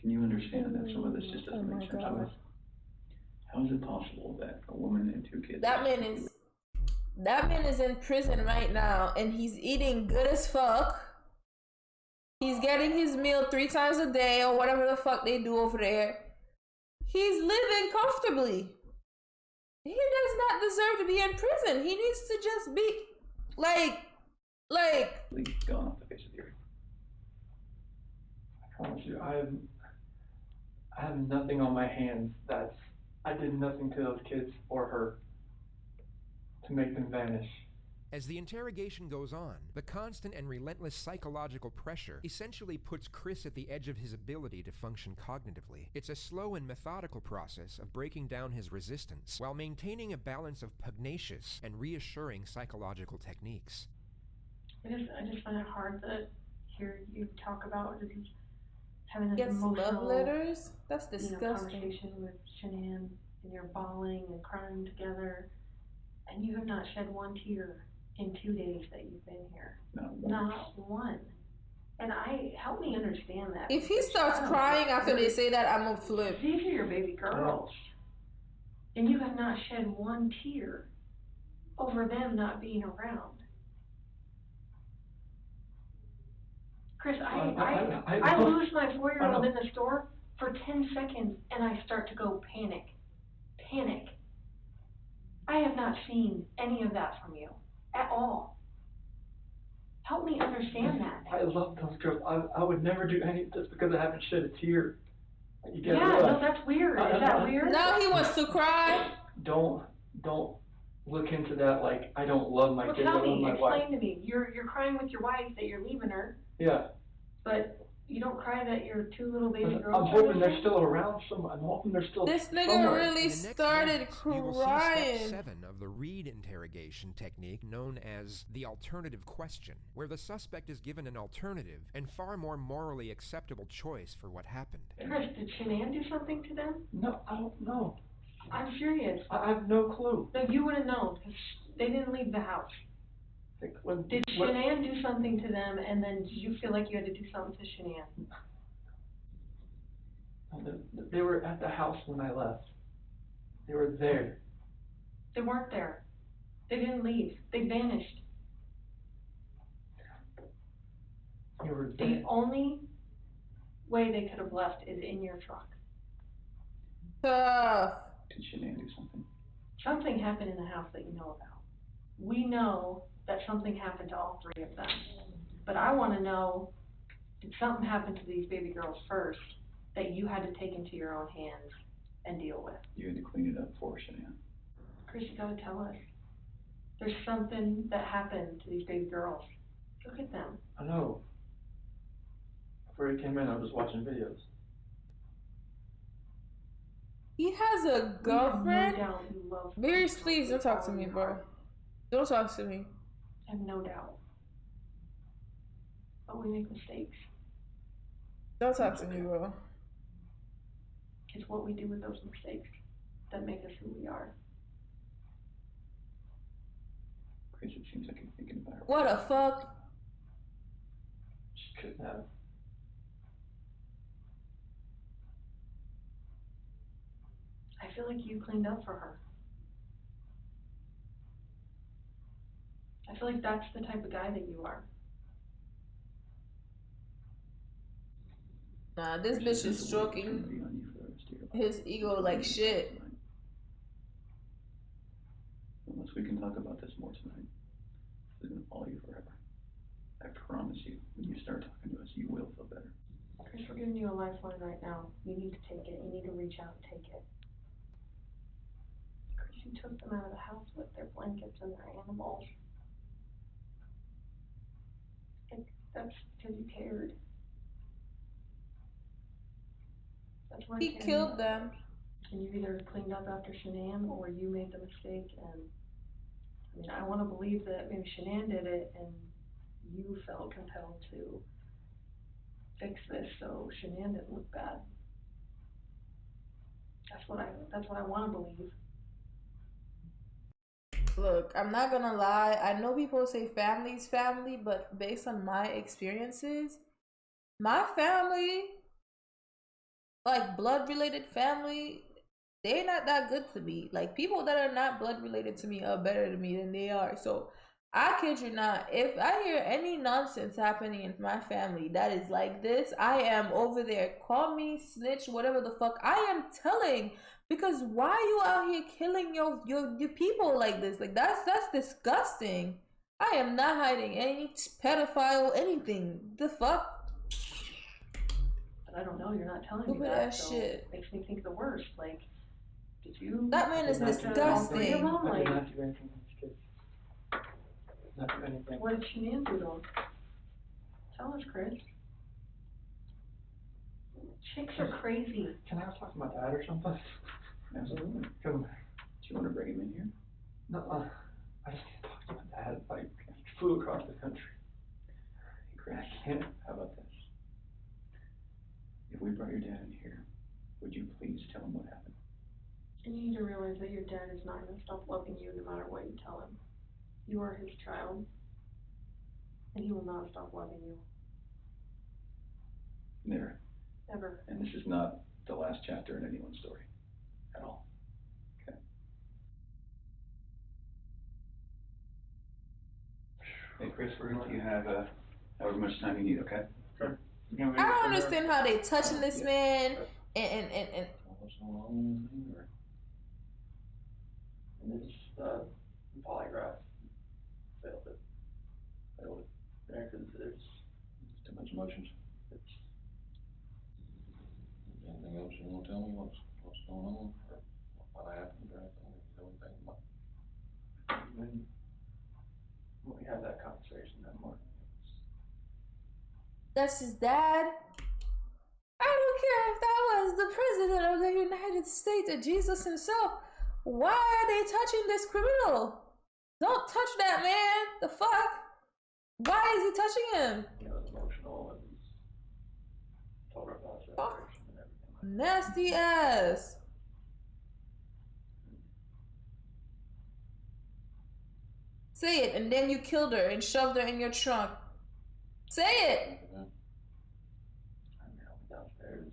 Can you understand that some of this just doesn't make sense to us? How is it possible that a woman and two kids... That man is in prison right now, and he's eating good as fuck. He's getting his meal 3 times a day, or whatever the fuck they do over there. He's living comfortably. He does not deserve to be in prison. He needs to just be, like... Please, gone off the face of the earth. I promise you, I have nothing on my hands I did nothing to those kids or her to make them vanish. As the interrogation goes on, the constant and relentless psychological pressure essentially puts Chris at the edge of his ability to function cognitively. It's a slow and methodical process of breaking down his resistance while maintaining a balance of pugnacious and reassuring psychological techniques. I just find it hard to hear you talk about just having this Gets emotional love letters? That's disgusting. Conversation with Shanann, and you're bawling and crying together, and you have not shed one tear in 2 days that you've been here. Not one. And help me understand that. If he starts crying after they say that, I'm gonna flip. These are your baby girls, and you have not shed one tear over them not being around. Chris, I lose my 4-year-old in the store for 10 seconds and I start to go panic. I have not seen any of that from you at all. Help me understand that. I love those girls. I would never do any of this because I haven't shed a tear. You get no, that's weird. Is that weird? Now he wants to cry. Don't look into that like I don't love my kids. Tell I love my wife. Explain to me. You're crying with your wife that you're leaving her. Yeah. But you don't cry that your 2 little baby girls. I'm hoping they're still around. I'm hoping they're still. This nigga somewhere. really started crying. You will see step 7 of the Reed interrogation technique known as the alternative question, where the suspect is given an alternative and far more morally acceptable choice for what happened. Chris, did Shanann do something to them? No, I don't know. I'm serious. I have no clue. No, you would have known, because they didn't leave the house. Like, Did Shanann do something to them, and then did you feel like you had to do something to Shanann? They were at the house when I left. They were there. They weren't there. They didn't leave. They vanished. They were The there. only way they could have left is in your truck. Tough. Did Shanann do something? Something happened in the house that you know about. We know that something happened to all three of them. But I want to know, did something happen to these baby girls first that you had to take into your own hands and deal with? You had to clean it up for Shanann. Chris, you gotta tell us. There's something that happened to these baby girls. Look at them. I know. Before he came in, I was watching videos. He has a girlfriend? We have no doubt you love Beers, please don't talk to me, bro. Don't talk to me. I have no doubt. But we make mistakes. Don't talk to me, bro. It's what we do with those mistakes that make us who we are. Chris, it seems like you're thinking about her. What the fuck? She couldn't have. I feel like you cleaned up for her. I feel like that's the type of guy that you are. Nah, this bitch is stroking his ego like shit. Unless we can talk about this more tonight, it's gonna follow you forever. I promise you, when you start talking to us, you will feel better. Chris, we're giving you a lifeline right now. You need to take it. You need to reach out and take it. Chris, you took them out of the house with their blankets and their animals. And that's because you cared. That's why He killed them. And you either cleaned up after Shanann or you made the mistake. And I mean, I want to believe that maybe Shanann did it and you felt compelled to fix this so Shanann didn't look bad. That's what I want to believe. Look, I'm not gonna lie. I know people say family's family, but based on my experiences, my family, like blood related family, they're not that good to me. Like people that are not blood related to me are better to me than they are. So I kid you not, if I hear any nonsense happening in my family that is like this, I am over there. Call me snitch, whatever the fuck. I am telling, because why you out here killing your people like this? Like that's disgusting. I am not hiding any pedophile anything. The fuck? But I don't know. You're not telling Look me at that so shit. It makes me think the worst. Like, did you? That man is disgusting. I did not do anything to these kids. Not do anything. What did Shanann do to him? Tell us, Chris. Chicks are crazy. Can I talk to my dad or something? Absolutely. Come. Do you want to bring him in here? No, I just can't talk to my dad. Like, he flew across the country. Hey, Chris, how about this? If we brought your dad in here, would you please tell him what happened? And you need to realize that your dad is not going to stop loving you no matter what you tell him. You are his child, and he will not stop loving you. Never. Ever. And this is not the last chapter in anyone's story. At all. Okay. Hey, Chris, we're going to let you have however much time you need, okay? Sure. I don't understand how they touching this man and What's going on in this thing, or? And it's, polygraph. Failed it. Yeah, because there's too much emotions. Anything else you want to tell me? What's going on, or what happened, or anything? You know anything about? When we had that conversation that morning, that's his dad. I don't care if that was the president of the United States or Jesus himself. Why are they touching this criminal? Don't touch that man. The fuck? Why is he touching him? you know, it's emotional and told her about separation and everything. Nasty ass. Say it, and then you killed her and shoved her in your trunk. Say it! I mean, I went downstairs.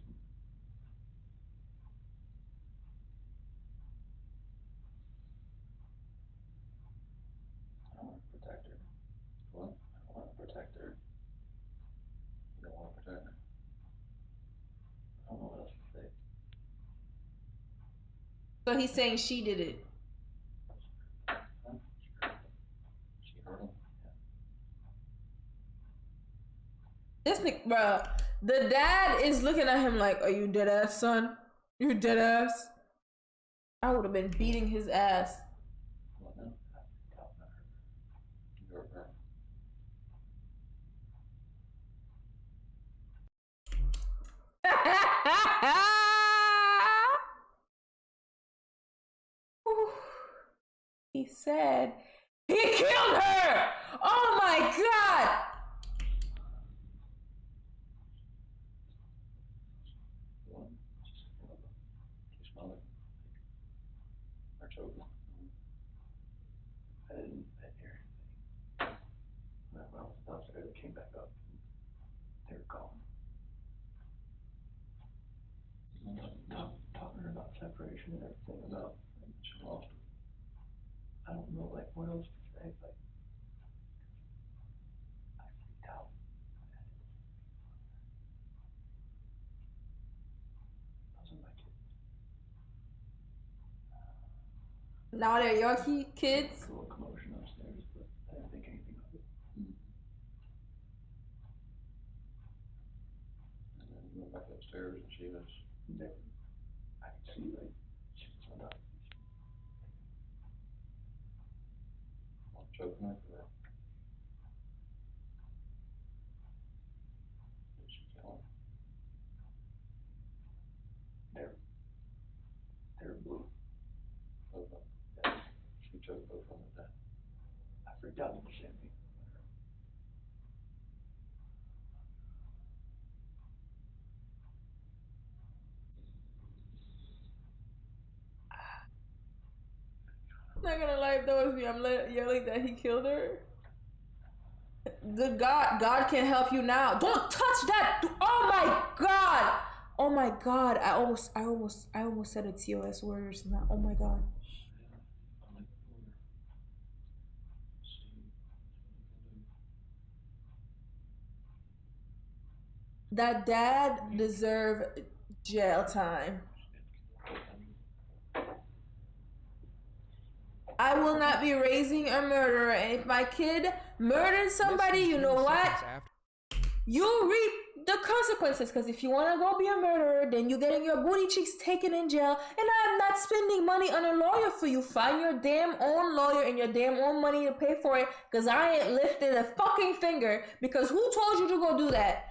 I don't want to protect her. What? I don't want to protect her. You don't want to protect her? I don't know what else to say. So he's saying she did it. Huh? She hurt him? This nigga, bruh, the dad is looking at him like, are you dead ass, son? You dead ass? I would have been beating his ass. What now? You hurt her. He said he killed her. Oh my god. What? You smell it? Or choking? I didn't hear anything. When I was downstairs, I came back up. They were gone. Talking about separation and everything, about like, she lost. I don't know, like, what else to say, like, I freaked out. Those are my kids. Now they're your kids. A little commotion upstairs, but I didn't think anything of it. And then you went back upstairs and she was There, I could see, like, she was up. choking her for that. Did she kill him? They're blue. Both of them. Yeah. She choked both of them to death. I freaked out at the same thing. I'm not gonna lie, if that was me, I'm yelling that he killed her. Good God, God can help you now. Don't touch that. Oh my God. Oh my God. I almost said a TOS word or something. Oh my God. That dad deserve jail time. I will not be raising a murderer, and if my kid murdered somebody, you know what? You reap the consequences, because if you want to go be a murderer, then you're getting your booty cheeks taken in jail, and I'm not spending money on a lawyer for you. Find your damn own lawyer and your damn own money to pay for it, because I ain't lifted a fucking finger, because who told you to go do that?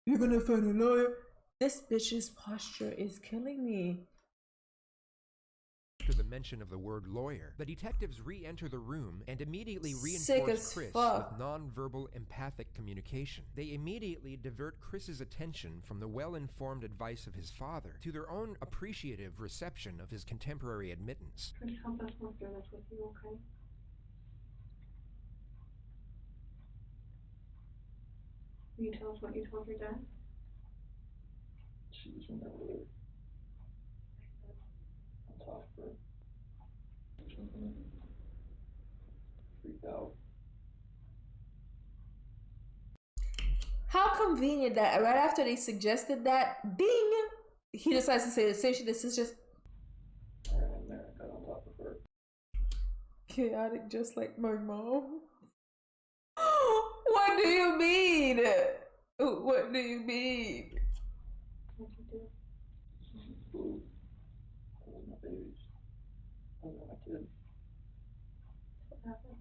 You're gonna find a lawyer? This bitch's posture is killing me. After the mention of the word lawyer, the detectives re-enter the room and immediately Sick reinforce as Chris fuck. with non-verbal empathic communication. They immediately divert Chris's attention from the well-informed advice of his father to their own appreciative reception of his contemporary admittance. Try to help us work through this with you, okay? Will you tell us what you told your dad? She was in there with her. On top of her. Freaked out. How convenient that right after they suggested that, bing, he decides to say, essentially, this is just I ran in there and got on top of her. chaotic, just like my mom. What do you mean? What do you mean? What did you do? Blue. Those are my babies. Those are my kids. What happened?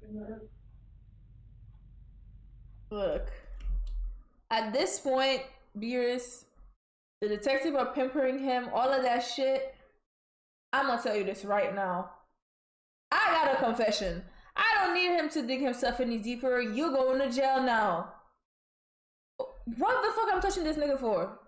Being hurt. Look, at this point, Beerus, the detective are pampering him, all of that shit. I'm gonna tell you this right now. I got a confession. I don't need him to dig himself any deeper. You're going to jail now. What the fuck I'm touching this nigga for?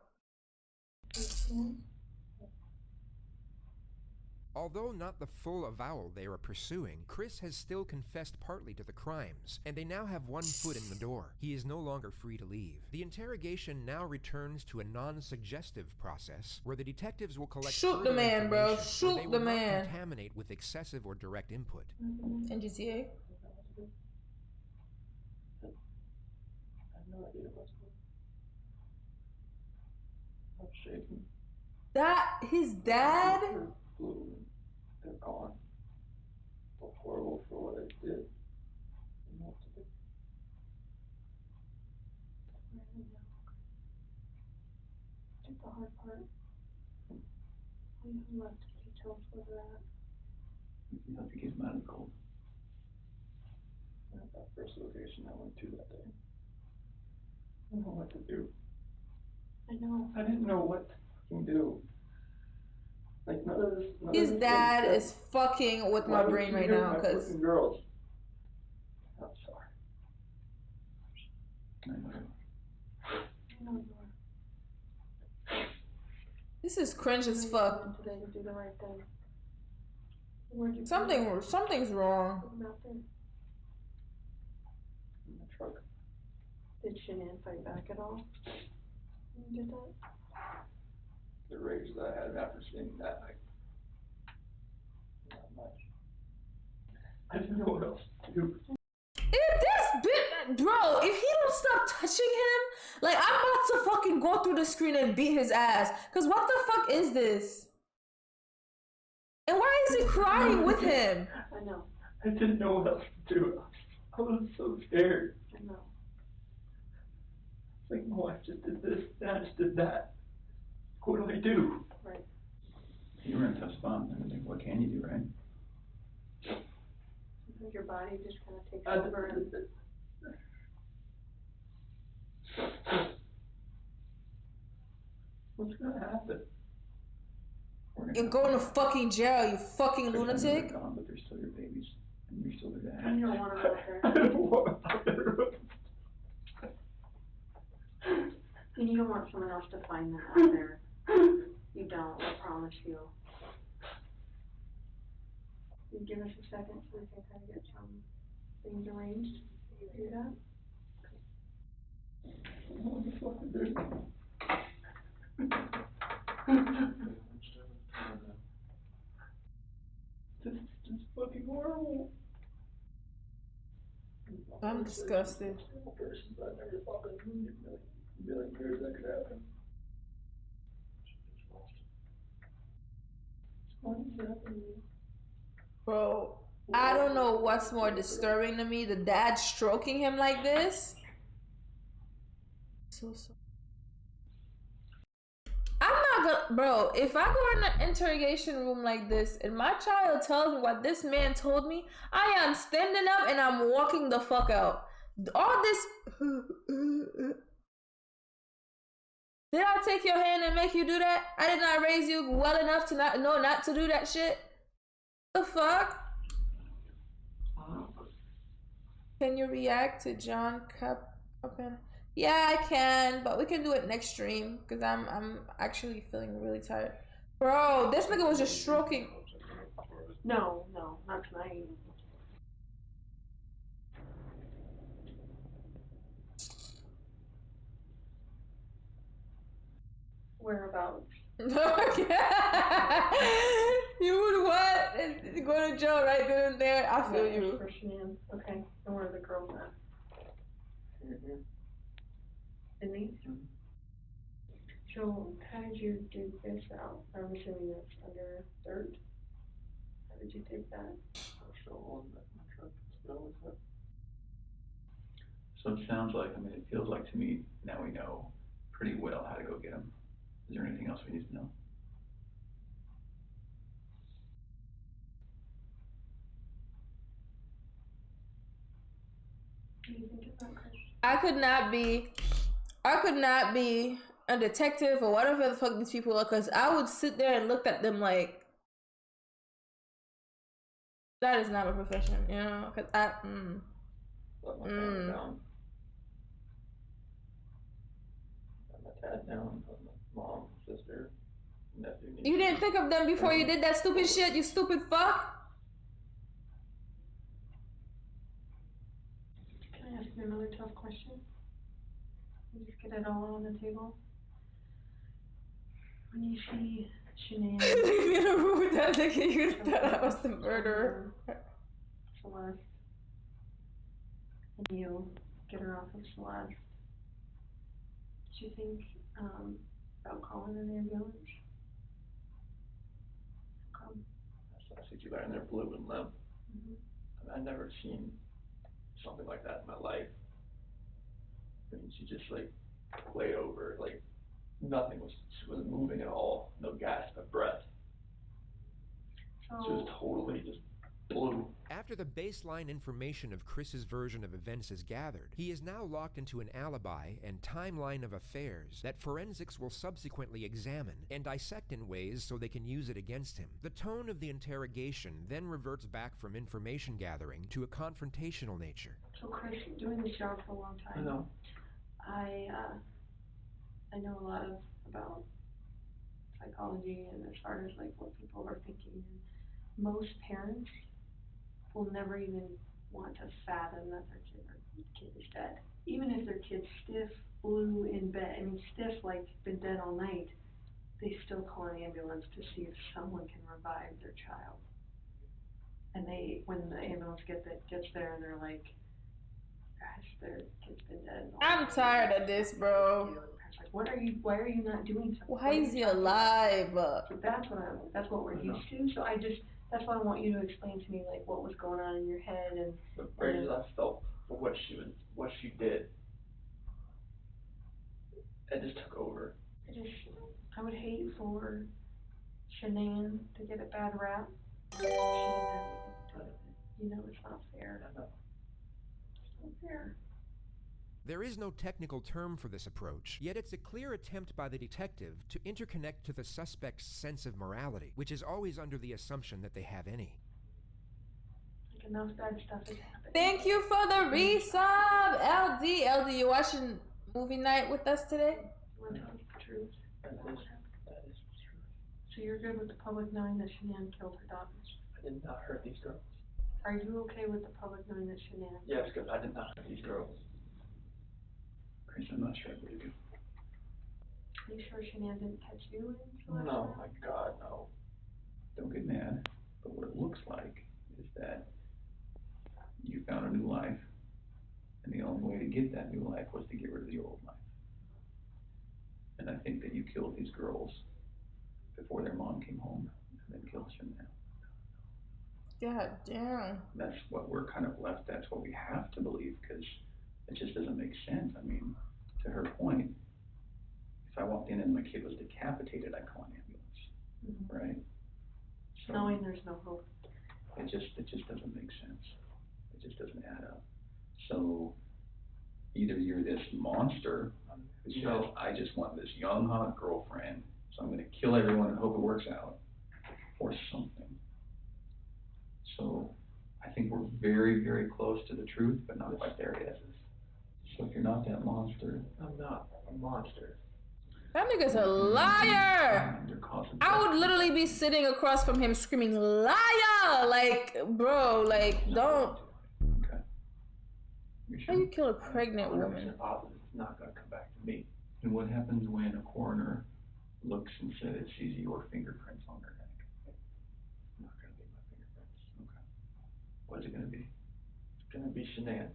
Although not the full avowal they are pursuing, Chris has still confessed partly to the crimes, and they now have one foot in the door. He is no longer free to leave. The interrogation now returns to a non-suggestive process, where the detectives will collect Shoot the man, bro. Shoot they the will not man. contaminate with excessive or direct input. NGCA? I have no idea what's going on. I'm shaking. That his dad? They're blue. They're gone. So horrible for what I did. I know what to do. Did the hard part. All you have left is to tell us where they're at. You have to get him out of the cold. At that first location I went to that day. I don't know what to do. I know. I didn't know what to fucking do. Like none of this. His dad is fucking with my brain right now, cause girls. I'm sorry. I know you are. this is cringe as fuck. Today to do the right thing. Where'd you Something's wrong. Out there. In the truck. Did Shanann fight back at all? You did that? The rage that I had after seeing that, not much. I didn't know what else to do. If this bit, bro, if he don't stop touching him, like, I'm about to fucking go through the screen and beat his ass. Cause what the fuck is this? And why is he crying with him? I know. I didn't know what else to do. I was so scared. I know. It's like my wife just did this, and I just did that. What do I do? Right. You were in a tough spot. I mean, what can you do, right? Sometimes your body just kind of takes over and... What's gonna happen? You're going to fucking jail, you fucking lunatic. They're gone, but they're still your babies, and you're still their dad. And you don't want them out there. I don't want them out there. And you don't want someone else to find them out there. You don't, I promise you. You give us a second so we can kind of get some things arranged. Can you do that? What the fuck is this? This is just fucking horrible. I'm disgusted. I never thought in a million years that could happen. Why did it happen to me? Bro, I don't know what's more disturbing to me, the dad stroking him like this. So sorry. I'm not gonna, bro, if I go in an interrogation room like this and my child tells me what this man told me, I am standing up and I'm walking the fuck out. All this, did I take your hand and make you do that? I did not raise you well enough to not know not to do that shit. The fuck? Can you react to John Cuppen? Yeah, I can, but we can do it next stream because I'm actually feeling really tired. Bro, this nigga was just stroking. No, not tonight. Whereabouts? You would what? And go to jail right then and there. I feel you. For Shanann. Okay, and where are the girls at? In these? So, how did you dig this out? I'm assuming that's under dirt. How did you dig that? So it sounds like, I mean, it feels like to me, now we know pretty well how to go get him. Is there anything else we need to know? What do you think about Chris? I could not be a detective or whatever the fuck these people are, because I would sit there and look at them like, that is not a profession, you know? Because Let my family down. Let my dad down. Let my mom, sister, nephew needs You didn't think of them before you did that stupid shit, you stupid fuck? Can I ask you another tough question? You just get it all on the table. When you see Shanann, Leave me in a room with that nigga, you thought I was the murderer. Celeste, and you get her off of Celeste, did you think about calling an ambulance? I see you laying there blue and limp. Mm-hmm. I mean, I've never seen something like that in my life. I mean, she just like laid over, like nothing was, she wasn't moving at all, no gasp of breath. She was totally just blue. After the baseline information of Chris's version of events is gathered, he is now locked into an alibi and timeline of affairs that forensics will subsequently examine and dissect in ways so they can use it against him. The tone of the interrogation then reverts back from information gathering to a confrontational nature. So Chris, doing this job for a long time, I know. I know a lot about psychology and as far as like what people are thinking. Most parents will never even want to fathom that their kid is dead. Even if their kid's stiff, blue in bed, I mean stiff like been dead all night, they still call an ambulance to see if someone can revive their child. And when the ambulance gets there and they're like, gosh, their kid's been dead. I'm tired of this, bro. Like, why are you not doing something? Why is he alive? So that's what we're used to. So that's why I want you to explain to me like what was going on in your head and The rage I felt for what she did, it just took over. I would hate for Shanann to get a bad rap. She didn't have anything to do with it. You know, it's not fair. I know. It's not fair. There is no technical term for this approach, yet it's a clear attempt by the detective to interconnect to the suspect's sense of morality, which is always under the assumption that they have any. Like enough bad stuff is happening. Thank you for the resub, LD. LD, you watching movie night with us today? You want to tell us the truth? That is the truth. So you're good with the public knowing that Shanann killed her daughters? I did not hurt these girls. Are you okay with the public knowing that Shanann? Yes, because I did not hurt these girls. Chris, I'm not sure I believe you. Are you sure Shanann didn't catch you in? No, my God, no. Don't get mad, but what it looks like is that you found a new life, and the only way to get that new life was to get rid of the old life. And I think that you killed these girls before their mom came home, and then killed Shanann. God damn. That's what we're kind of left, that's what we have to believe, because it just doesn't make sense. I mean, to her point, if I walked in and my kid was decapitated, I'd call an ambulance, right? So knowing there's no hope. It just doesn't make sense. It just doesn't add up. So either you're this monster who says, I just want this young, hot girlfriend, so I'm going to kill everyone and hope it works out, or something. So I think we're very, very close to the truth, but not quite there yet. So if you're not that monster, I'm not a monster. That nigga's a liar! I would literally be sitting across from him screaming, liar! Like, bro, like, don't. Okay. How you kill a pregnant woman? It's not going to come back to me. And what happens when a coroner looks and says, sees your fingerprints on her neck? It's not going to be my fingerprints. Okay. What is it going to be? It's going to be Shanann.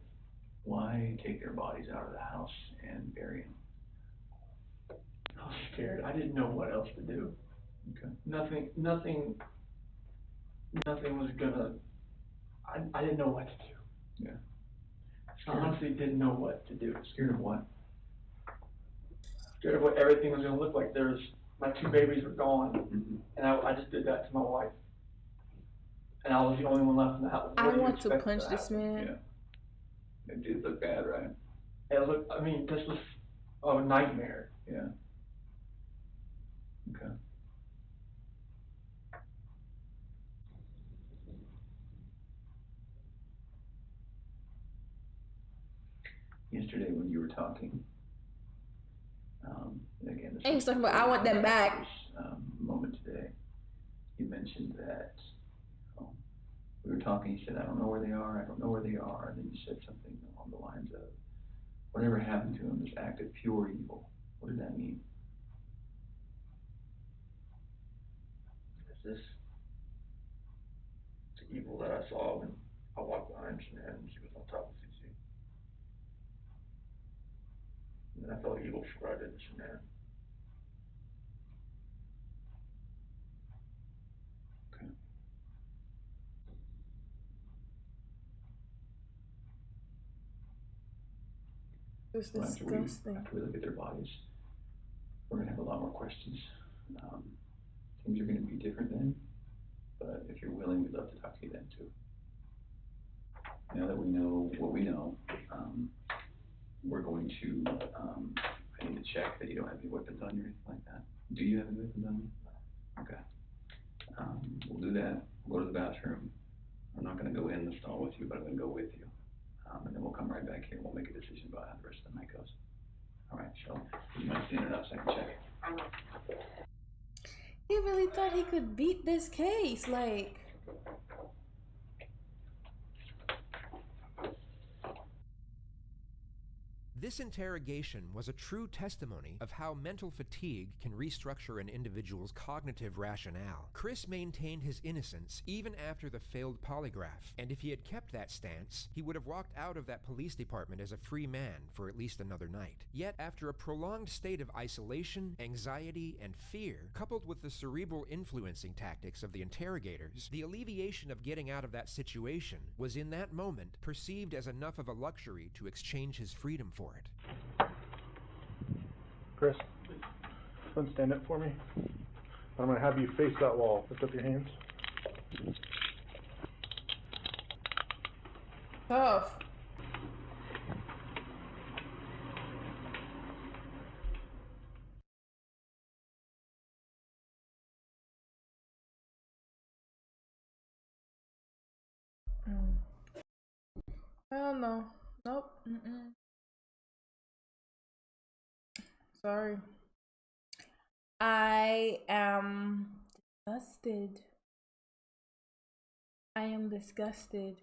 Why take their bodies out of the house and bury them? I was scared. I didn't know what else to do. Okay. Nothing was gonna, I didn't know what to do. Yeah. I honestly didn't know what to do. Scared of what? Scared of what everything was gonna look like. My two babies were gone, and I just did that to my wife. And I was the only one left in the house. I want to punch this man. Yeah. It did look bad, right? It looked, I mean, this was a nightmare. Yeah. Okay. Yesterday when you were talking, again, this And he's talking about, I want them back. moment you mentioned that we were talking, you said, I don't know where they are, I don't know where they are. And then you said something along the lines of, whatever happened to them, this act of pure evil. What does that mean? It's this the evil that I saw when I walked behind Shanann and she was on top of CC. And I felt evil for what I did to Shanann. Okay. It's Well, disgusting. after we look at their bodies, we're going to have a lot more questions. Things are going to be different then, but if you're willing, we'd love to talk to you then too. Now that we know what we know, we're going to, I need to check that you don't have any weapons on you or anything like that. Do you have any weapons on you? Okay. We'll do that. We'll go to the bathroom. I'm not going to go in the stall with you, but I'm going to go with you. And then we'll come right back here and we'll make a decision about how the rest of the night goes. All right, so you might stand it up so I can check it. He really thought he could beat this case, like. This interrogation was a true testimony of how mental fatigue can restructure an individual's cognitive rationale. Chris maintained his innocence even after the failed polygraph, and if he had kept that stance, he would have walked out of that police department as a free man for at least another night. Yet, after a prolonged state of isolation, anxiety, and fear, coupled with the cerebral influencing tactics of the interrogators, the alleviation of getting out of that situation was in that moment perceived as enough of a luxury to exchange his freedom for it. Chris, don't stand up for me. I'm going to have you face that wall. Lift up your hands. Tough. I don't know. Nope. Sorry. I am disgusted. I am disgusted.